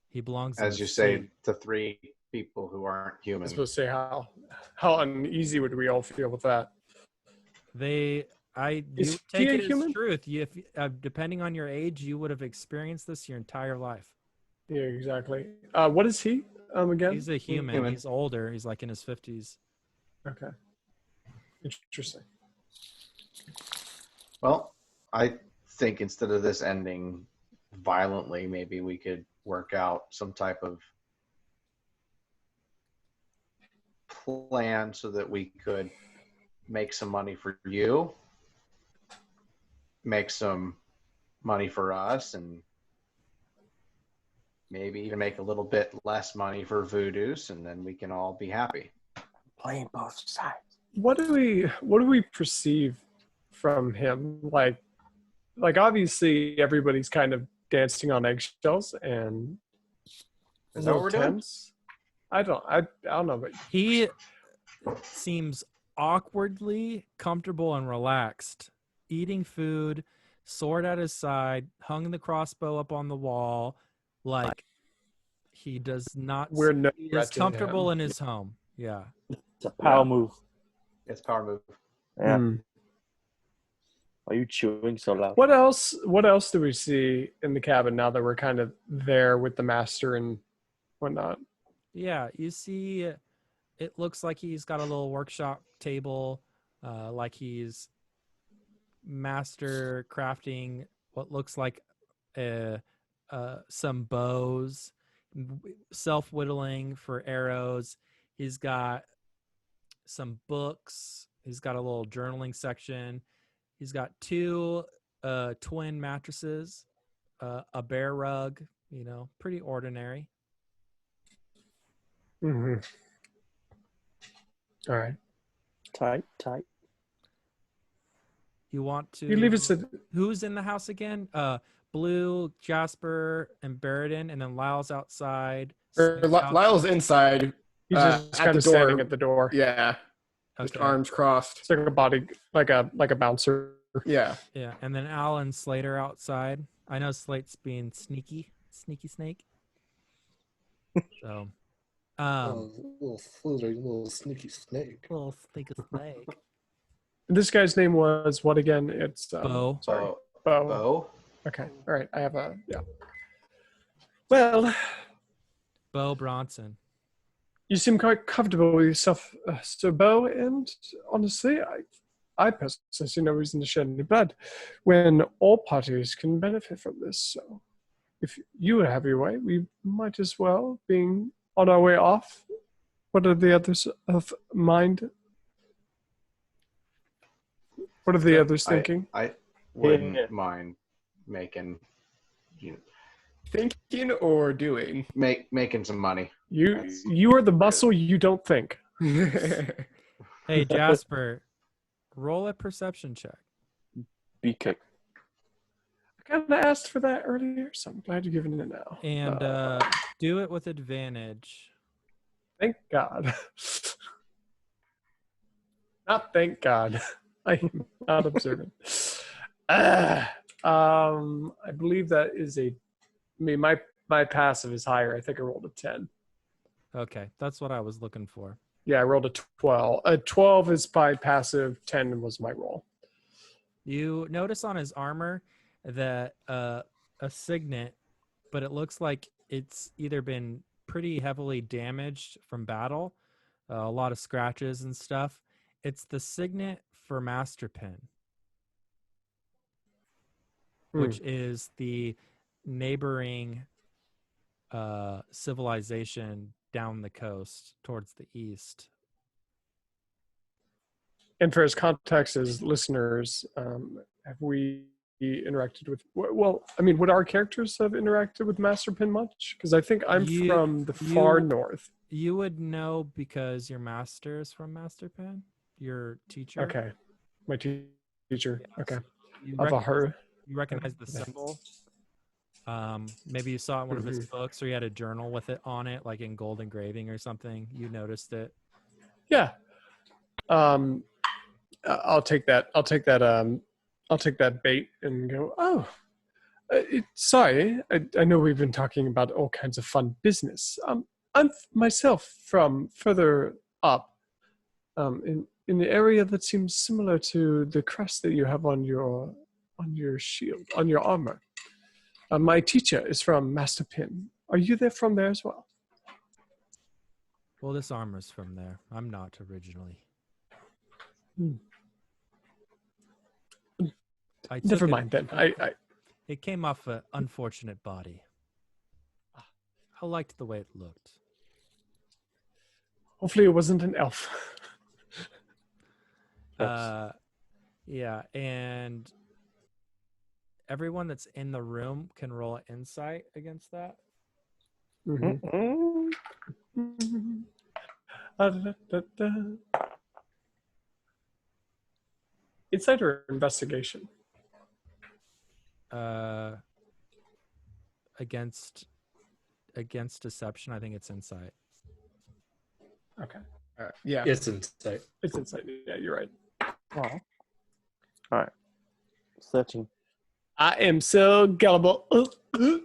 He belongs in as the you say, sea. to three people who aren't I human. was supposed to say how uneasy would we all feel with that? You Is take he a it as human? truth. Depending on your age, you would have experienced this your entire life. Yeah, exactly. What is he again? He's a human. Human. He's older. He's like in his 50s. Okay. Interesting. Well, I think instead of this ending violently, maybe we could work out some type of plan so that we could make some money for you, make some money for us, and maybe even make a little bit less money for Voodoos, and then we can all be happy. Playing both sides. What do we perceive from him? Like obviously everybody's kind of dancing on eggshells and Is that what we're doing? tense. I don't know, but He seems awkwardly comfortable and relaxed, eating food, sword at his side, hung the crossbow up on the wall, like he does not. we're no He threat is to comfortable him. in his home. Yeah. It's a power move. It's power move. Yeah. Hmm. Why are you chewing so loud? What else do we see in the cabin now that we're kind of there with the master and whatnot? Yeah, you see, it looks like he's got a little workshop table, like he's master crafting what looks like some bows, self-whittling for arrows. He's got some books. He's got a little journaling section. He's got two twin mattresses, a bear rug, pretty ordinary. Mm-hmm. All right. Tight. You want to You leave us at who's in the house again? Blue, Jasper, and Baradin, and then Lyle's outside. Snake's outside. Lyle's inside. he's just at kind the of standing door. at the door. Yeah, just Okay. arms crossed. It's like a body, like a bouncer. Yeah. Yeah, and then Al and Slate are outside. I know Slate's being sneaky snake. So, little sneaky snake. little sneaky snake. This guy's name was what again? It's Bo. Sorry, Bo. Bo. Bo. Okay, all right. I have a Well, Bo Bronson. you seem quite comfortable with yourself, Sir Bo, and honestly, I personally see no reason to shed any blood when all parties can benefit from this. So, if you have your way, we might as well, being on our way off. What are the others of mind? What are the others thinking? I wouldn't Yeah. mind making Thinking or doing? making some money. You are the muscle you don't think. Hey, Jasper, roll a perception check. BK. I kind of asked for that earlier, so I'm glad you're giving it now. And do it with advantage. Thank God. Not thank God. I am not observant. I believe that is my passive is higher. I think I rolled a 10. Okay, that's what I was looking for. Yeah, I rolled a 12. A 12 is my passive, 10 was my roll. You notice on his armor that a signet, but it looks like it's either been pretty heavily damaged from battle, a lot of scratches and stuff. It's the signet for Masterpin, which is the neighboring civilization down the coast towards the east. And for his context as listeners, have we interacted with, well, I mean, would our characters have interacted with Masterpin much? Because I think I'm from the far north. You would know because your master is from Masterpin, your teacher. Okay. My teacher. Yes. Okay. You You recognize the symbol. Maybe you saw it in one of his books, or he had a journal with it on it, like in gold engraving or something. You noticed it. Yeah. I'll take that. I'll take that bait and go, oh, sorry. I know we've been talking about all kinds of fun business. I'm myself from further up, in the area that seems similar to the crest that you have on your shield, on your armor. My teacher is from Masterpin. Are you from there as well? Well, this armor's from there. I'm not originally. Never mind then. It came off an unfortunate body. I liked the way it looked. Hopefully it wasn't an elf. Yeah, and everyone that's in the room can roll an insight against that. Insight or investigation? Against deception, I think it's insight. Okay. Yeah. It's insight. It's insight. Yeah, you're right. Oh. All right. Searching. I am so gullible. I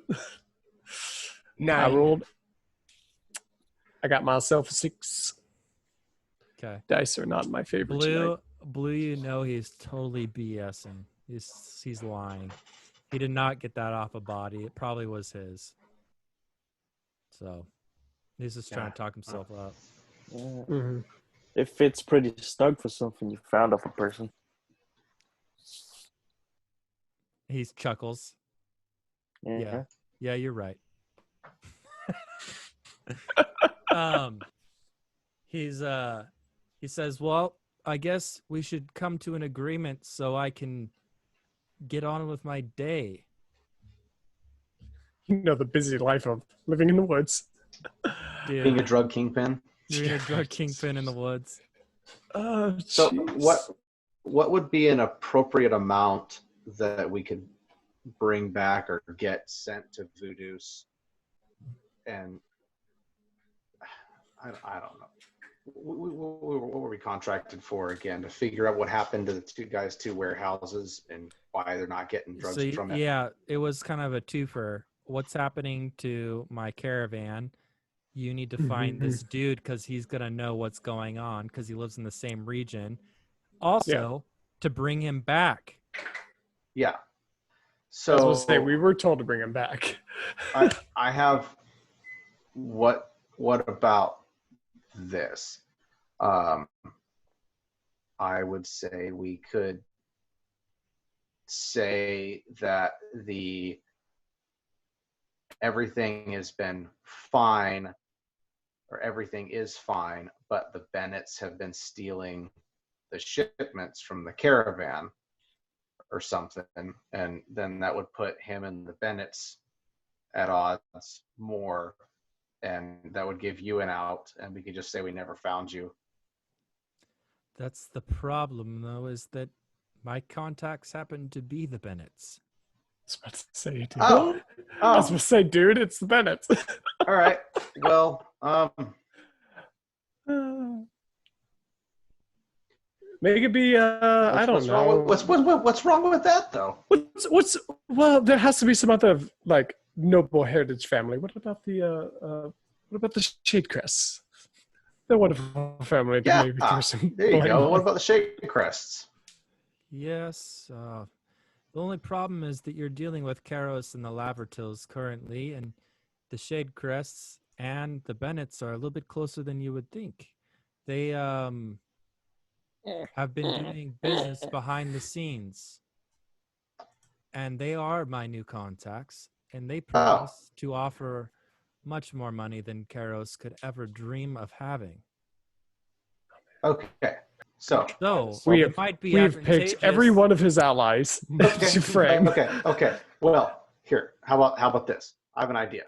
rolled. I got myself a 6. Okay. Dice are not my favorite tonight. Blue, you know he's totally BSing. He's lying. He did not get that off a body. It probably was his. So he's just trying to talk himself up. Yeah. It fits pretty snug for something you found off a person. He chuckles. Yeah. Yeah, you're right. He says, well, I guess we should come to an agreement so I can get on with my day. You know, the busy life of living in the woods. Dude, Being a drug kingpin. being a drug kingpin in the woods. So what would be an appropriate amount that we could bring back or get sent to Voodoo's? And I don't know. What were we contracted for again? To figure out what happened to the two warehouses and why they're not getting drugs from it. Yeah, it was kind of a twofer. What's happening to my caravan? You need to find this dude because he's going to know what's going on because he lives in the same region. Also, to bring him back. Yeah. So I was So going to say, we were told to bring him back. I have what about this? I would say we could say that everything has been fine, or everything is fine, but the Bennetts have been stealing the shipments from the caravan or something, and then that would put him and the Bennetts at odds more, and that would give you an out, and we could just say we never found you. That's the problem, though, is that my contacts happen to be the Bennetts. I was about to say, dude. Oh. I was about to say, dude, it's the Bennetts. All right. Well, make it be. I don't know. What's wrong with that, though? Well, there has to be some other like noble heritage family. What about the Shadecrests? They're wonderful family. Yeah, maybe throw some there you blame go. on. What about the Shadecrests? Yes. The only problem is that you're dealing with Karos and the Lavertills currently, and the Shade Crests and the Bennetts are a little bit closer than you would think. They have been doing business behind the scenes, and they are my new contacts, and they promise to offer much more money than Karos could ever dream of having. Okay. So We've might be picked every advantageous. one of his allies to frame. Okay. Well, here. How about this? I have an idea.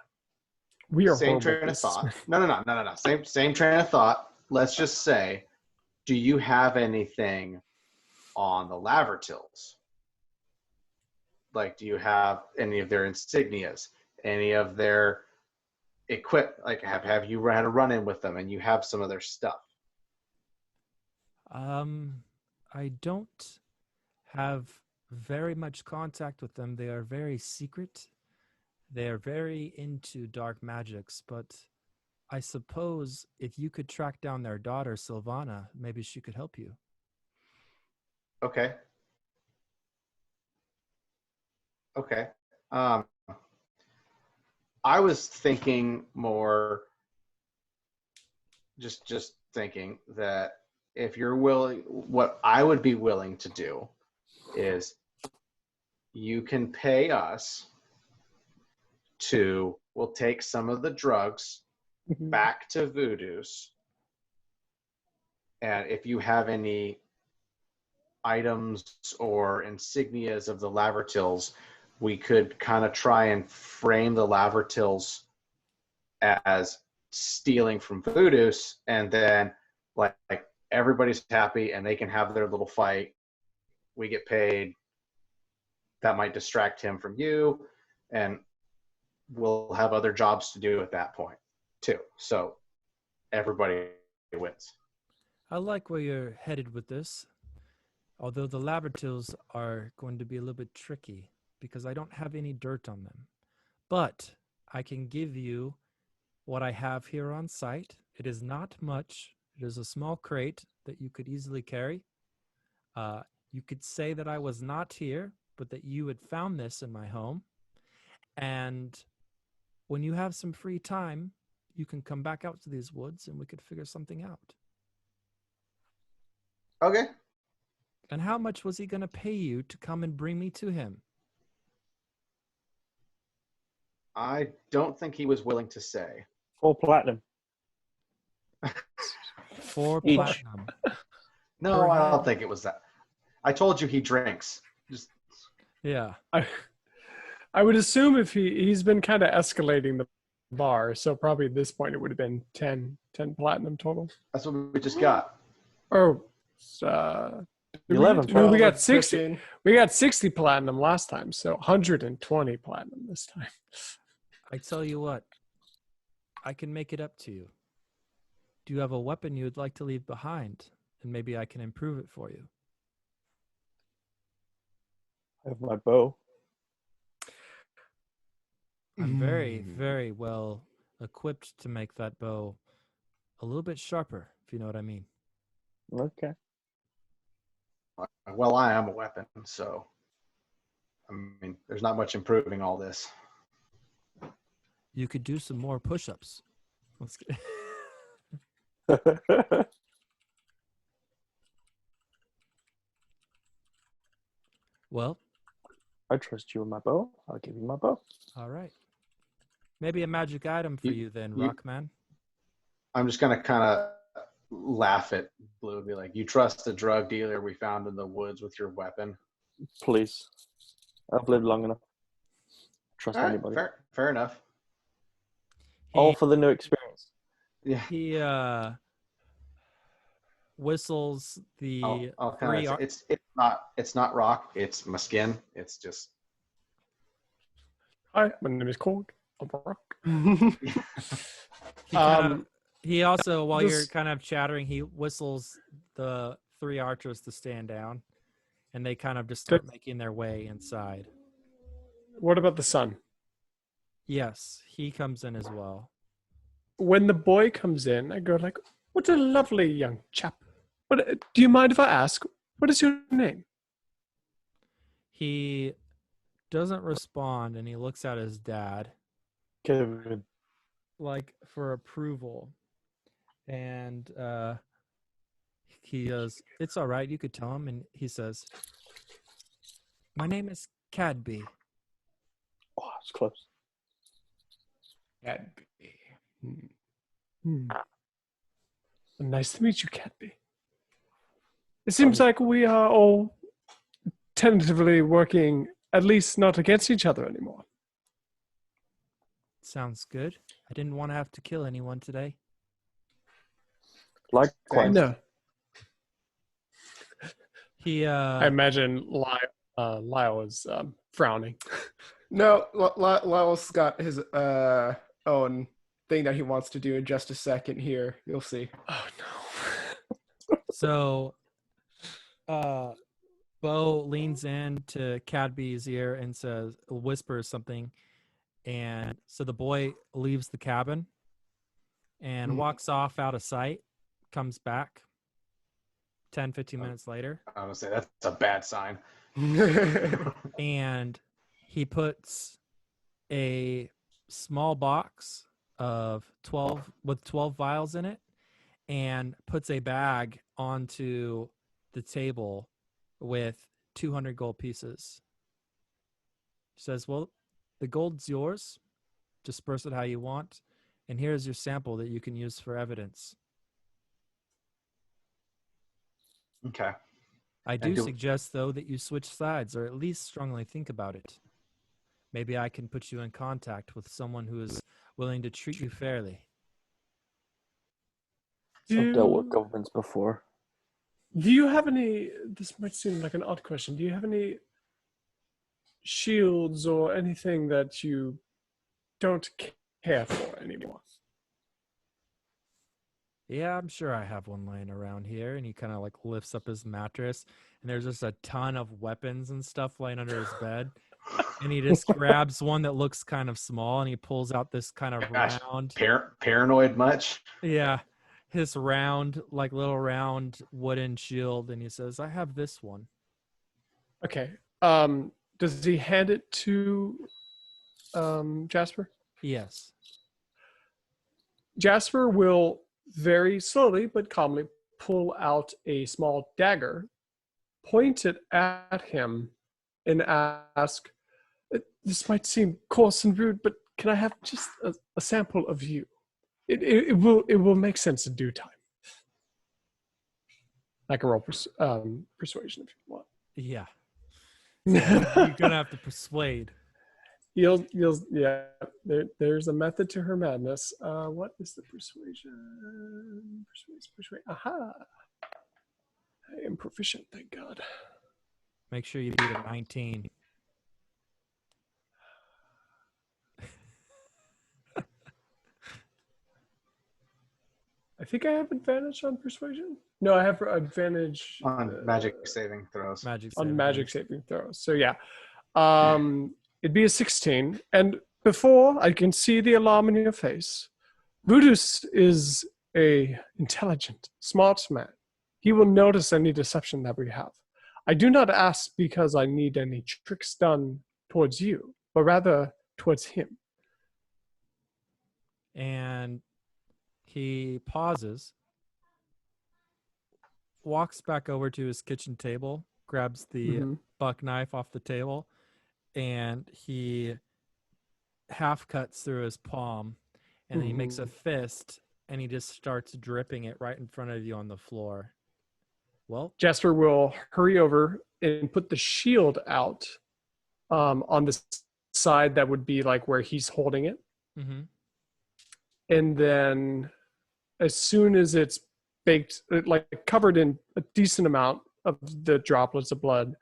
We are Same horrible train of at thought. this. No. Same train of thought. Let's just say, do you have anything on the Lavertills? Like, do you have any of their insignias? Any of their like have you had a run-in with them and you have some of their stuff? I don't have very much contact with them. They are very secret. They are very into dark magics, but I suppose if you could track down their daughter, Sylvana, maybe she could help you. Okay. I was thinking more, just thinking that if you're willing, what I would be willing to do is you can pay us we'll take some of the drugs back to Voodoo's, and if you have any items or insignias of the Lavertills, we could kind of try and frame the Lavertills as stealing from Voodoo's, and then like everybody's happy and they can have their little fight. We get paid. That might distract him from you, and we'll have other jobs to do at that point too. So everybody wins. I like where you're headed with this, although the Lavertills are going to be a little bit tricky because I don't have any dirt on them. But I can give you what I have here on site. It is not much. It is a small crate that you could easily carry. You could say that I was not here, but that you had found this in my home. And when you have some free time, you can come back out to these woods and we could figure something out. Okay. And how much was he going to pay you to come and bring me to him? I don't think he was willing to say. 4 platinum. 4 Each. platinum. No, Per I head? don't think it was that. I told you he drinks. Just Yeah. I would assume if he's been kind of escalating the bar, so probably at this point it would have been 10 platinum total. that's what we just got. Oh, 11 we got 12, 60. 15. We got 60 platinum last time, so 120 platinum this time. I tell you what, I can make it up to you. Do you have a weapon you would like to leave behind? And maybe I can improve it for you. I have my bow. I'm very, very well equipped to make that bow a little bit sharper, if you know what I mean. Okay. Well, I am a weapon, so I mean, there's not much improving all this. You could do some more push-ups. Let's get Well, I trust you with my bow. I'll give you my bow. all right. Maybe a magic item for you then, Rockman. I'm just gonna kind of laugh at Blue and be like, "You trust the drug dealer we found in the woods with your weapon?" Please. I've lived long enough. Trust All right, anybody. fair enough. All for the new experience. Yeah. He whistles the I'll three kind of. It's not rock. It's my skin. It's just. Hi, my name is Cork. I'm a rock. He also, while this- you're kind of chattering, he whistles the 3 archers to stand down, and they kind of just start making their way inside. What about the sun? Yes, he comes in as well. When the boy comes in, I go like, "What a lovely young chap. But do you mind if I ask, what is your name?" He doesn't respond, and he looks at his dad Kevin. like for approval. And he goes, "It's all right. You could tell him." And he says, "My name is Cadby." Oh, it's close. That'd be. Hmm. Nice to meet you, Cadby. It seems like we are all tentatively working, at least not against each other anymore. Sounds good. I didn't want to have to kill anyone today. Likewise. No. He I imagine Lyle is frowning. No, Lyle's got his own thing that he wants to do in just a second here. You'll see. Oh, no. So Bo leans into Cadby's ear and whispers something. And so the boy leaves the cabin and walks off out of sight, comes back 10, 15 minutes later. I would say that's a bad sign. And he puts a small box of 12 with 12 vials in it and puts a bag onto the table with 200 gold pieces. He says, "Well, the gold's yours. Disperse it how you want. And here's your sample that you can use for evidence." Okay. I do suggest, though, that you switch sides, or at least strongly think about it. Maybe I can put you in contact with someone who is willing to treat you fairly. I've dealt with governments before. Do you have any, this might seem like an odd question, do you have any shields or anything that you don't care for anymore? Yeah, I'm sure I have one laying around here. And he kind of like lifts up his mattress, and there's just a ton of weapons and stuff laying under his bed. And he just grabs one that looks kind of small, and he pulls out this kind of Gosh, round. paranoid much? Yeah, his round, like little round wooden shield. And he says, "I have this one." Okay. Does he hand it to Jasper? Yes. Jasper will very slowly but calmly pull out a small dagger, point it at him, and ask, "This might seem coarse and rude, but can I have just a sample of you? It will make sense in due time." I can roll persuasion if you want. Yeah. You're gonna have to persuade. You'll yeah. There's a method to her madness. What is the persuasion? Persuade. Aha! I am proficient, thank God. Make sure you beat a 19. I think I have advantage on persuasion. No, I have advantage On magic saving throws. Magic on saving magic throws. saving throws. So yeah, it'd be a 16. And before I can see the alarm in your face, Brutus is a intelligent, smart man. He will notice any deception that we have. I do not ask because I need any tricks done towards you, but rather towards him. And he pauses, walks back over to his kitchen table, grabs the buck knife off the table, and he half cuts through his palm, and then he makes a fist, and he just starts dripping it right in front of you on the floor. Well, Jasper will hurry over and put the shield out on the side that would be like where he's holding it. mm-hmm. And then as soon as it's baked, like covered in a decent amount of the droplets of blood,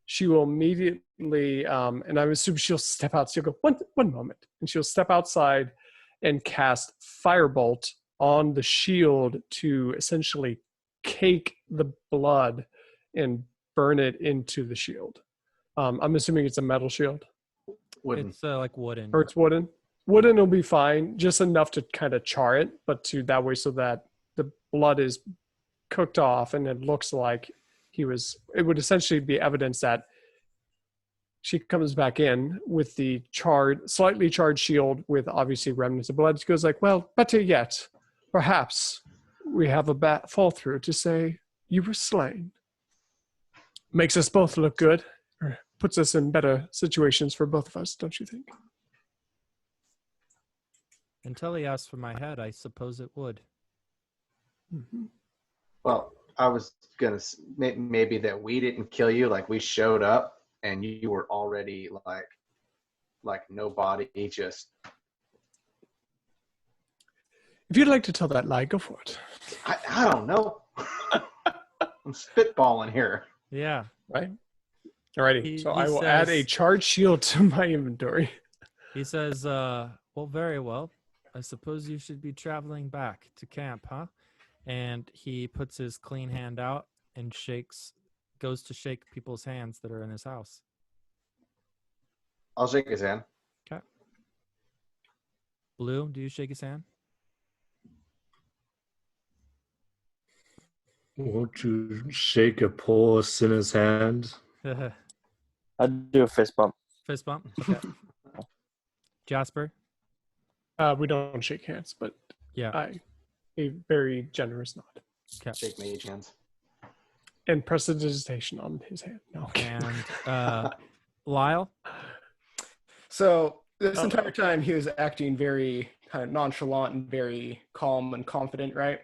she will immediately, and I assume she'll step out. She'll go, one moment. And she'll step outside and cast Firebolt on the shield to essentially cake the blood and burn it into the shield. I'm assuming it's a metal shield. Wooden. It's like wooden. Or it's wooden. Wooden will be fine, just enough to kind of char it, but to that way so that the blood is cooked off and it looks like it would essentially be evidence that she comes back in with the slightly charged shield with obviously remnants of blood. She goes like, well, better yet, perhaps we have a bat fall through to say you were slain. Makes us both look good. Or puts us in better situations for both of us, don't you think? Until he asked for my head, I suppose it would. Mm-hmm. Well, I was gonna maybe that we didn't kill you, like we showed up and you were already like no body, just. If you'd like to tell that lie, go for it. I don't know. I'm spitballing here. Yeah. Right? Alrighty. He So I will add a says- charged shield to my inventory. He says, well, very well. I suppose you should be traveling back to camp, huh? And he puts his clean hand out and goes to shake people's hands that are in his house. I'll shake his hand. Okay. Blue, do you shake his hand? Won't you shake a poor sinner's hand? I'd do a fist bump. Fist bump? Okay. Jasper? We don't shake hands, but Yeah. a very generous nod. Okay. Shake mage hands. And prestidigitation on his hand. No. And Lyle? So this entire time he was acting very kind of nonchalant and very calm and confident, right?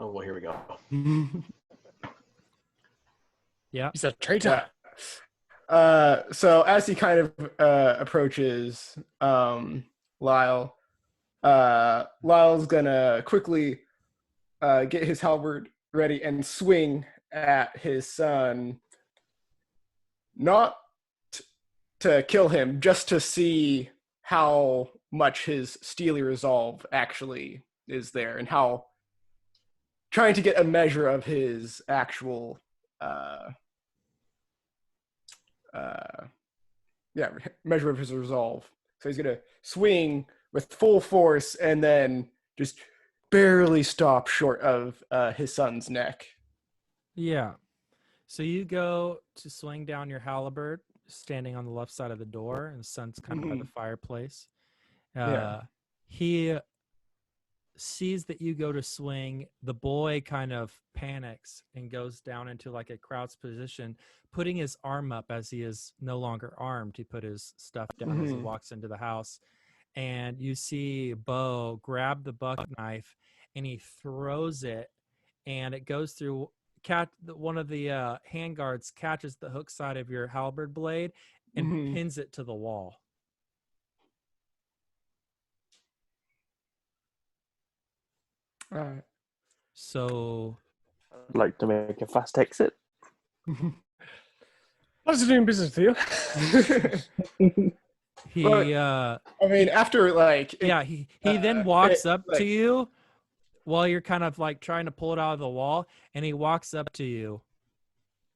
Oh, well, here we go. Yeah. He's a traitor. So as he kind of approaches Lyle, Lyle's gonna quickly get his halberd ready and swing at his son, not to kill him, just to see how much his steely resolve actually is there, and how trying to get a measure of his actual measure of his resolve. So he's gonna swing with full force and then just barely stop short of his son's neck. Yeah. So you go to swing down your halberd, standing on the left side of the door, and the son's kind of by the fireplace. He sees that you go to swing. The boy kind of panics and goes down into like a crouched position, putting his arm up as he is no longer armed. He put his stuff down as he walks into the house. And you see Bo grab the buck knife and he throws it, and it goes through. One of the handguards catches the hook side of your halberd blade and pins it to the wall. All right. So I'd like to make a fast exit. How's it doing business with you? he, I mean, after like, he then walks up like- to you while you're kind of like trying to pull it out of the wall, and he walks up to you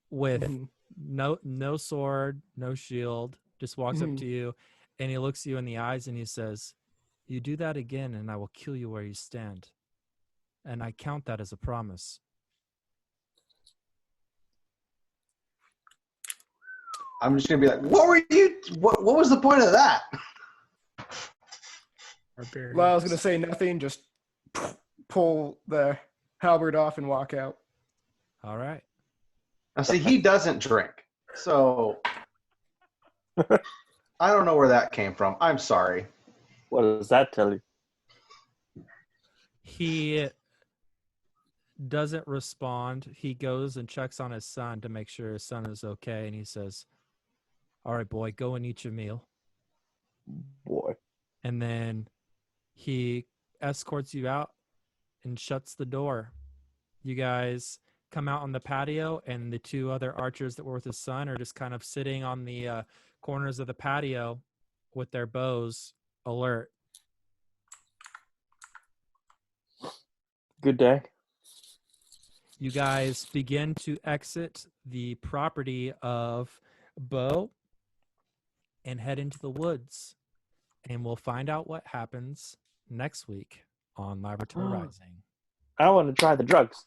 with no sword, no shield, just walks up to you, and he looks you in the eyes and he says, "You do that again and I will kill you where you stand. And I count that as a promise." I'm just gonna be like, what were you? What was the point of that? Lyle's gonna say nothing, just pull the halberd off and walk out. All right. Now, see, he doesn't drink, so I don't know where that came from. I'm sorry. What does that tell you? He doesn't respond. He goes and checks on his son to make sure his son is okay, and he says, "All right, boy, go and eat your meal." Boy. And then he escorts you out and shuts the door. You guys come out on the patio, and the two other archers that were with his son are just kind of sitting on the corners of the patio with their bows alert. Good day. You guys begin to exit the property of Bo and head into the woods. And we'll find out what happens next week on Lavertill Rising. I want to try the drugs.